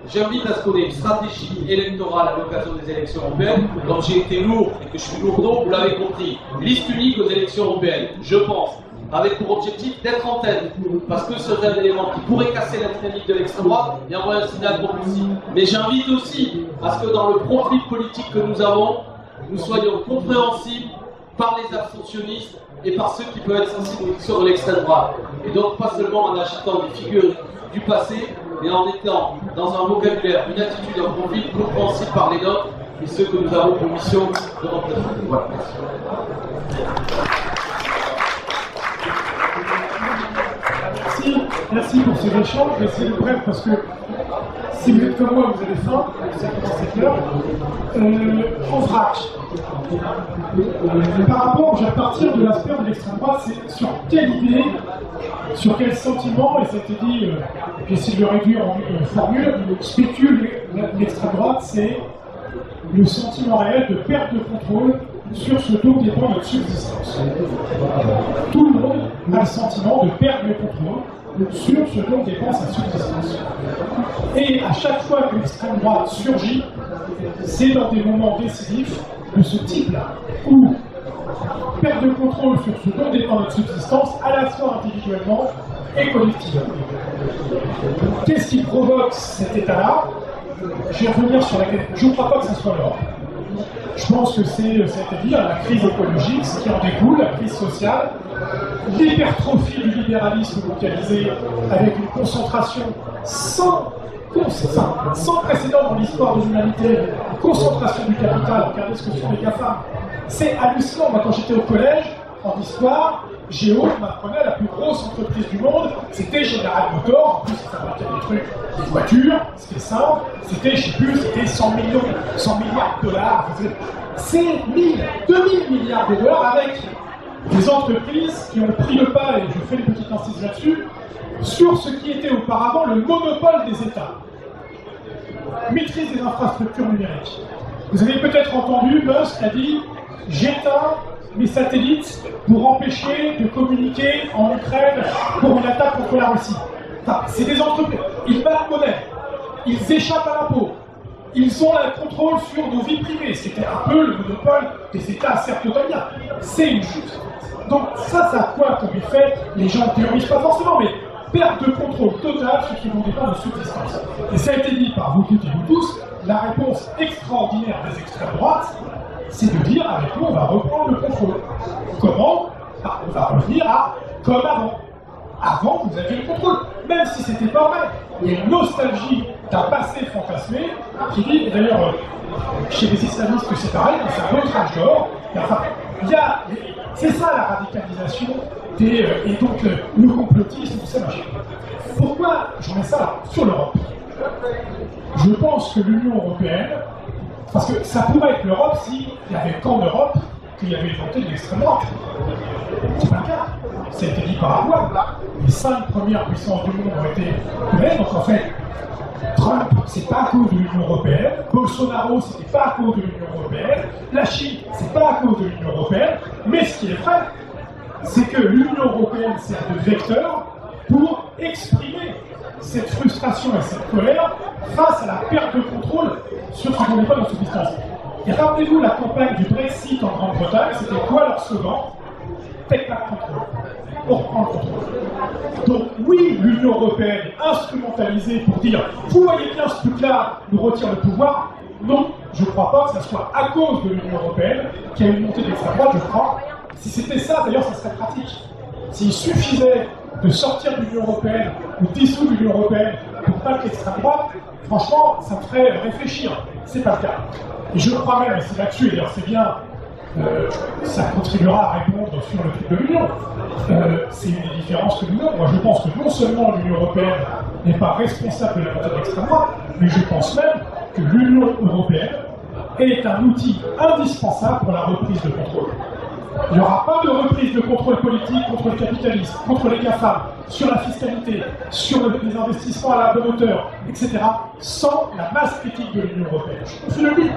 j'invite à ce qu'on ait une stratégie électorale à l'occasion des élections européennes. Comme j'ai été lourd et que je suis lourdeau, vous l'avez compris, liste unique aux élections européennes, je pense, avec pour objectif d'être en tête, parce que ce serait un élément qui pourrait casser la dynamique de l'extrême droite et envoyer un signal propulsif. Mais j'invite aussi à ce que dans le profil politique que nous avons, nous soyons compréhensibles par les abstentionnistes et par ceux qui peuvent être sensibles sur l'extrême droite. Et donc pas seulement en agitant des figures du passé, mais en étant dans un vocabulaire, une attitude, un profil compréhensible par les nôtres et ceux que nous avons pour mission de représenter. Voilà. Merci pour ces échanges. Je vais essayer de bref parce que si vous êtes comme moi, vous avez faim, ça commence à l'heure. En vrac. Par rapport, je vais partir de l'aspect de l'extrême droite, c'est sur quelle idée, sur quel sentiment, et ça a été dit, j'essaie de le réduire en une formule, spécule l'extrême droite, c'est le sentiment réel de perte de contrôle sur ce dont dépend notre subsistance. Tout le monde a le sentiment de perdre le contrôle sur ce dont dépend sa subsistance. Et à chaque fois que l'extrême droite surgit, c'est dans des moments décisifs de ce type-là, où perte de contrôle sur ce dont dépend notre subsistance, à la fois individuellement et collectivement. Qu'est-ce qui provoque cet état-là? Je vais revenir sur laquelle je ne crois pas que ce soit l'ordre. Je pense que ça a été dit, la crise écologique, ce qui en découle, la crise sociale, l'hypertrophie du libéralisme localisé avec une concentration sans sans précédent dans l'histoire de l'humanité, concentration du capital, regardez ce que sont les GAFA. C'est hallucinant. Moi, quand j'étais au collège, en histoire, Géo m'apprenait la plus grosse entreprise du monde, c'était General Motors, en plus ça fabriquait des trucs, des voitures, c'était simple, c'était, je sais plus, c'était 100 milliards de dollars, c'est 2000 milliards de dollars avec des entreprises qui ont pris le pas, et je fais une petite incise là-dessus, sur ce qui était auparavant le monopole des États. Maîtrise des infrastructures numériques. Vous avez peut-être entendu, Musk a dit « J'éteins mes satellites pour empêcher de communiquer en Ukraine pour une attaque contre la Russie. » Enfin, c'est des entreprises. Ils battent monnaie. Ils échappent à l'impôt. Ils ont le contrôle sur nos vies privées. C'était un peu le monopole des États, certes totaliens. C'est une chute. Donc ça a quoi comme effet? Les gens ne théorisent pas forcément, mais perte de contrôle totale sur ce qui vont dépendre de subsistance. Et ça a été dit par vous toutes et vous tous, la réponse extraordinaire des extrêmes droites, c'est de dire avec nous on va reprendre le contrôle. Comment? On va revenir à comme avant. Avant, vous aviez le contrôle, même si c'était pas vrai. Il y a une nostalgie d'un passé fantasmé qui dit, d'ailleurs, chez les islamistes c'est pareil, c'est un autre âge d'or. Enfin, c'est ça la radicalisation et donc le complotisme, tout ça machin. Pourquoi je mets ça sur l'Europe? Je pense que l'Union européenne, parce que ça pourrait être l'Europe s'il n'y avait qu'en Europe qu'il y avait une montée de l'extrême droite. C'est pas le cas. Ça a été dit par Arwan. Les 5 premières puissances du monde ont été pleines, donc en fait, Trump, c'est pas à cause de l'Union européenne, Bolsonaro, c'était pas à cause de l'Union européenne, la Chine, c'est pas à cause de l'Union européenne, mais ce qui est vrai, c'est que l'Union européenne sert de vecteur pour exprimer cette frustration et cette colère face à la perte de contrôle sur ce qu'on n'est pas dans subsistance. Et rappelez-vous la campagne du Brexit en Grande-Bretagne, c'était quoi leur slogan? Take back control. On reprend le contrôle. Donc oui, l'Union européenne instrumentalisée pour dire vous voyez bien ce truc-là nous retire le pouvoir. Non, je ne crois pas que ce soit à cause de l'Union européenne qu'il y a une montée de l'extrême droite, je crois. Si c'était ça, d'ailleurs, ça serait pratique. S'il suffisait de sortir de l'Union européenne ou dissoudre l'Union européenne pour battre l'extrême droite, franchement, ça me ferait réfléchir. C'est pas le cas. Et je crois même, et c'est là-dessus, et d'ailleurs c'est bien, ça contribuera à répondre sur le truc de l'Union. C'est une des différences que nous avons. Moi, je pense que non seulement l'Union européenne n'est pas responsable de la montée de l'extrême droite, mais je pense même que l'Union européenne est un outil indispensable pour la reprise de contrôle. Il n'y aura pas de reprise de contrôle politique contre le capitalisme, contre les GAFA, sur la fiscalité, sur les investissements à la bonne hauteur, etc., sans la masse critique de l'Union européenne. Je le dis.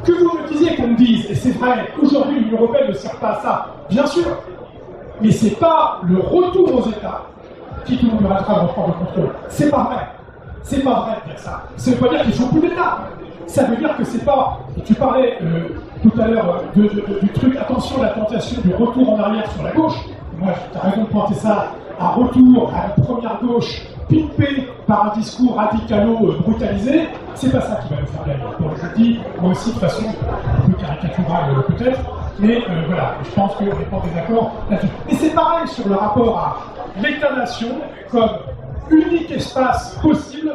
Que vous me disiez qu'on me dise, et c'est vrai, aujourd'hui l'Union européenne ne sert pas à ça, bien sûr, mais c'est pas le retour aux États qui nous permettra de reprendre le contrôle. C'est pas vrai. C'est pas vrai de dire ça. Ça ne veut pas dire qu'il faut plus d'État. Ça veut dire que c'est pas. Tu parlais tout à l'heure du truc, attention, la tentation du retour en arrière sur la gauche. Moi, tu as raison de pointer ça. Un retour à une première gauche pimpée par un discours radicalo-brutalisé, c'est pas ça qui va nous faire gagner. Donc je dis, moi aussi, de façon un peu caricaturale peut-être, mais voilà, je pense qu'on n'est pas en désaccord là-dessus. Et c'est pareil sur le rapport à l'État-nation comme unique espace possible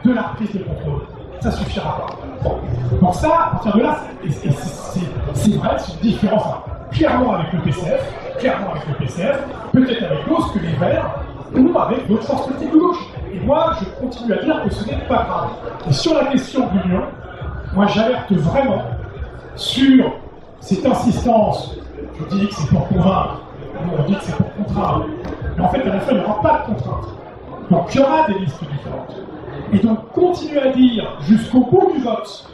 de la reprise de contrôle. Ça suffira pas. Bon. Donc ça, à partir de là, c'est vrai, c'est une différence clairement avec le PCF, peut-être avec d'autres que les Verts, ou avec d'autres forces politiques de gauche. Et moi, je continue à dire que ce n'est pas grave. Et sur la question de l'Union, moi j'alerte vraiment sur cette insistance. Je dis que c'est pour convaincre, on dit que c'est pour contraindre. Mais en fait, à la fin, il n'y aura pas de contrainte. Donc il y aura des listes différentes. Et donc continuer à dire jusqu'au bout du vote,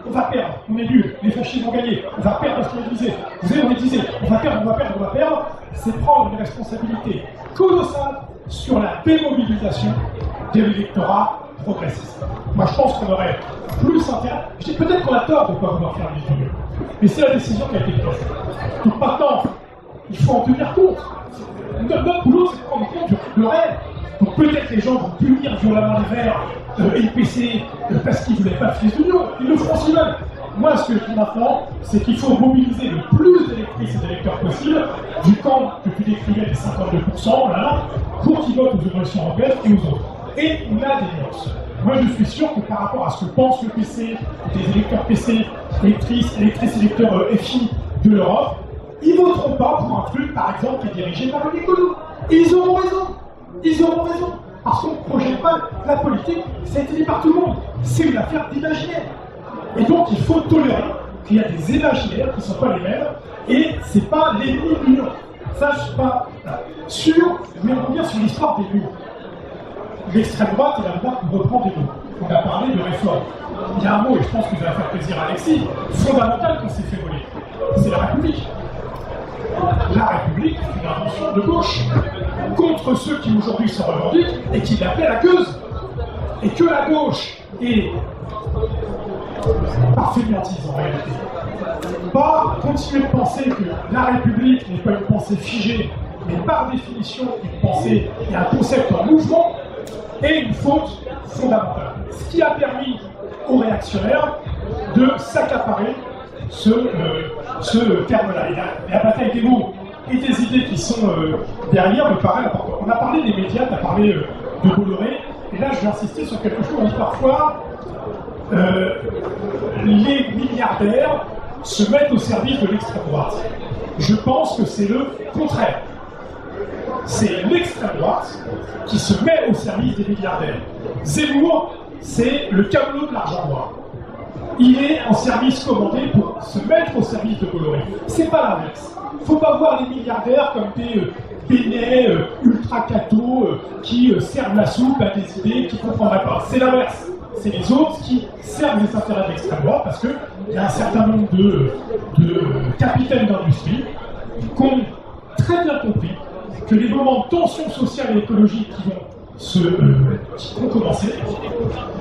on va perdre, on est nul, les fascistes vont gagner, on va perdre parce qu'on est divisé. Vous savez, on est divisé, on va perdre, c'est prendre une responsabilité colossale sur la démobilisation de l'électorat progressiste. Moi je pense qu'on aurait plus intérêt, je dis peut-être qu'on a tort de ne pas vouloir faire les unions, mais c'est la décision qui a été prise. Donc maintenant, il faut en tenir compte. Notre boulot, c'est de prendre compte du réel. Donc peut-être les gens vont punir violemment les Verts et le PC parce qu'ils ne voulaient pas de l'Union. Ils le feront s'ils veulent. Moi, ce que je dis maintenant, c'est qu'il faut mobiliser le plus d'électrices et d'électeurs possible du camp que tu décrivais des 52%, là, pour qu'ils votent aux élections européennes et aux autres. Et on a des nuances. Moi, je suis sûr que par rapport à ce que pense le PC, les électeurs PC, électrices, électeurs FI de l'Europe, ils voteront pas pour un truc, par exemple, qui est dirigé par une écolo. Et ils auront raison. Ils auront raison. Parce qu'on ne projette pas la politique, ça a été dit par tout le monde. C'est une affaire d'imaginaire. Et donc, il faut tolérer qu'il y a des imaginaires qui ne sont pas les mêmes, et ce n'est pas l'ennemi de l'Union. Ça, je ne sais pas. Mais on revient sur l'histoire des mots. L'extrême droite et la droite reprend des mots. On a parlé de réforme. Il y a un mot, et je pense que ça va faire plaisir à Alexis, fondamental qu'on s'est fait voler. C'est la République. La République, c'est une invention de gauche contre ceux qui aujourd'hui se revendiquent et qui l'appellent la gueuse. Et que la gauche est par fainéantise en réalité. Pas continuer de penser que la République n'est pas une pensée figée, mais par définition une pensée et un concept en mouvement, est une faute fondamentale. Ce qui a permis aux réactionnaires de s'accaparer ce terme-là. Et la bataille des mots et des idées qui sont derrière me paraît important. On a parlé des médias, tu as parlé de Bolloré, et là je vais insister sur quelque chose. On dit parfois les milliardaires se mettent au service de l'extrême droite. Je pense que c'est le contraire. C'est l'extrême droite qui se met au service des milliardaires. Zemmour, c'est le camelot de l'argent noir. Il est en service commandé pour se mettre au service de Bolloré. C'est pas l'inverse. Il ne faut pas voir les milliardaires comme des bénets ultra-cathos qui servent la soupe à des idées qu'ils ne comprendraient pas. C'est l'inverse. C'est les autres qui servent les intérêts de l'extrême droite parce qu'il y a un certain nombre de capitaines d'industrie qui ont très bien compris que les moments de tension sociale et écologique qui vont commencer,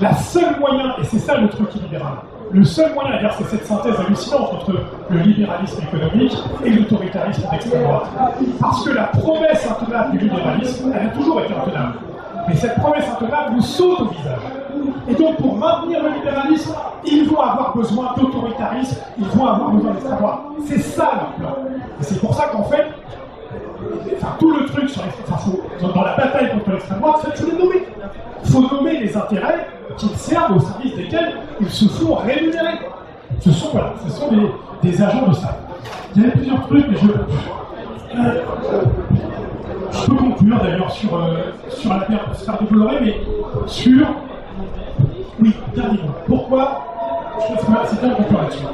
la seule moyen, et c'est ça le truc illibéral, le seul moyen, d'ailleurs c'est cette synthèse hallucinante entre le libéralisme économique et l'autoritarisme d'extrême droite. Parce que la promesse intenable du libéralisme, elle a toujours été intenable. Mais cette promesse intenable nous saute au visage. Et donc pour maintenir le libéralisme, ils vont avoir besoin d'autoritarisme, ils vont avoir besoin d'extrême droite. C'est ça leur plan. Et c'est pour ça qu'en fait, tout le truc sur dans la bataille contre l'extrême droite, il faut les nommer. Il faut nommer les intérêts qui servent au service desquels ils se font rémunérer. Ce sont des agents de ça. Il y avait plusieurs trucs, mais je peux conclure d'ailleurs sur l'affaire de Bolloré, mais sur... Oui, dernier mot. Pourquoi c'est un conclure là-dessus.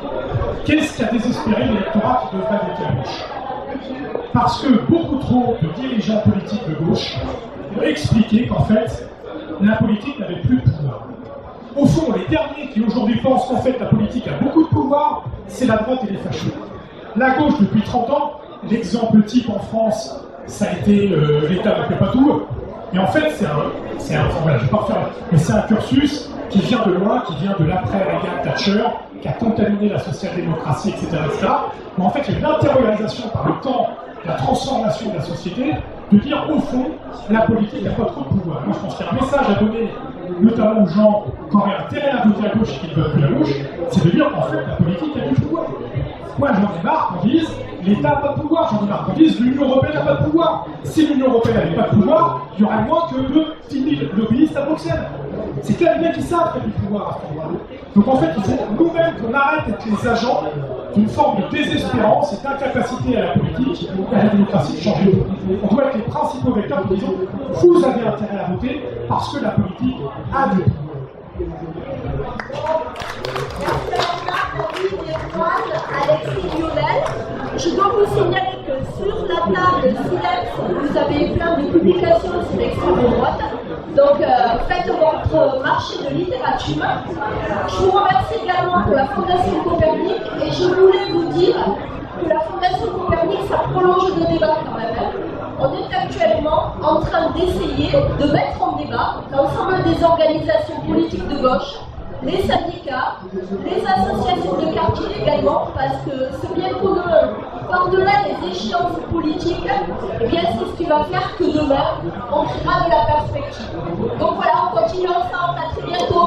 Qu'est-ce qui a désespéré l'électorat qui devrait voter à gauche? Parce que beaucoup trop de dirigeants politiques de gauche ont expliqué qu'en fait, la politique n'avait plus de pouvoir. Au fond, les derniers qui aujourd'hui pensent qu'en fait la politique a beaucoup de pouvoir, c'est la droite et les fachos. La gauche, depuis 30 ans, l'exemple type en France, ça a été l'État ne fait pas tout. Et en fait, c'est un cursus qui vient de loin, qui vient de l'après-Reagan Thatcher, qui a contaminé la social-démocratie, etc., etc. Mais en fait, il y a une intériorisation par le temps, la transformation de la société, de dire au fond, la politique n'a pas trop de pouvoir. Moi, je pense qu'il y a un message à donner, notamment aux gens qui auraient intérêt à voter à gauche et qui ne veulent plus à gauche, c'est de dire qu'en fait, la politique a du pouvoir. Moi, j'en ai marre qu'on dise l'État n'a pas de pouvoir, j'en ai marre qu'on dise l'Union Européenne n'a pas de pouvoir. Si l'Union Européenne n'avait pas de pouvoir, il y aurait moins que de 10 000 lobbyistes à Bruxelles. C'est clair, les mecs qui savent qu'il y a du pouvoir à ce moment-là. Donc en fait, il faut nous-mêmes qu'on arrête d'être les agents d'une forme de désespérance et d'incapacité à la politique et à la démocratie de changer. On doit être les principaux vecteurs qui disent vous avez intérêt à voter parce que la politique a du pouvoir. Alexis Lionel. Je dois vous signaler que sur la table Silex, vous avez plein de publications sur l'extrême droite. Donc faites votre marché de littérature. Je vous remercie également pour la Fondation Copernic et je voulais vous dire que la Fondation Copernic, ça prolonge le débat quand même. On est actuellement en train d'essayer de mettre en débat l'ensemble des organisations politiques de gauche, les syndicats, les associations de quartier également, parce que ce bien commun, par-delà les échéances politiques, eh bien c'est ce qui va faire que demain, on créera de la perspective. Donc voilà, on continue ensemble, à très bientôt.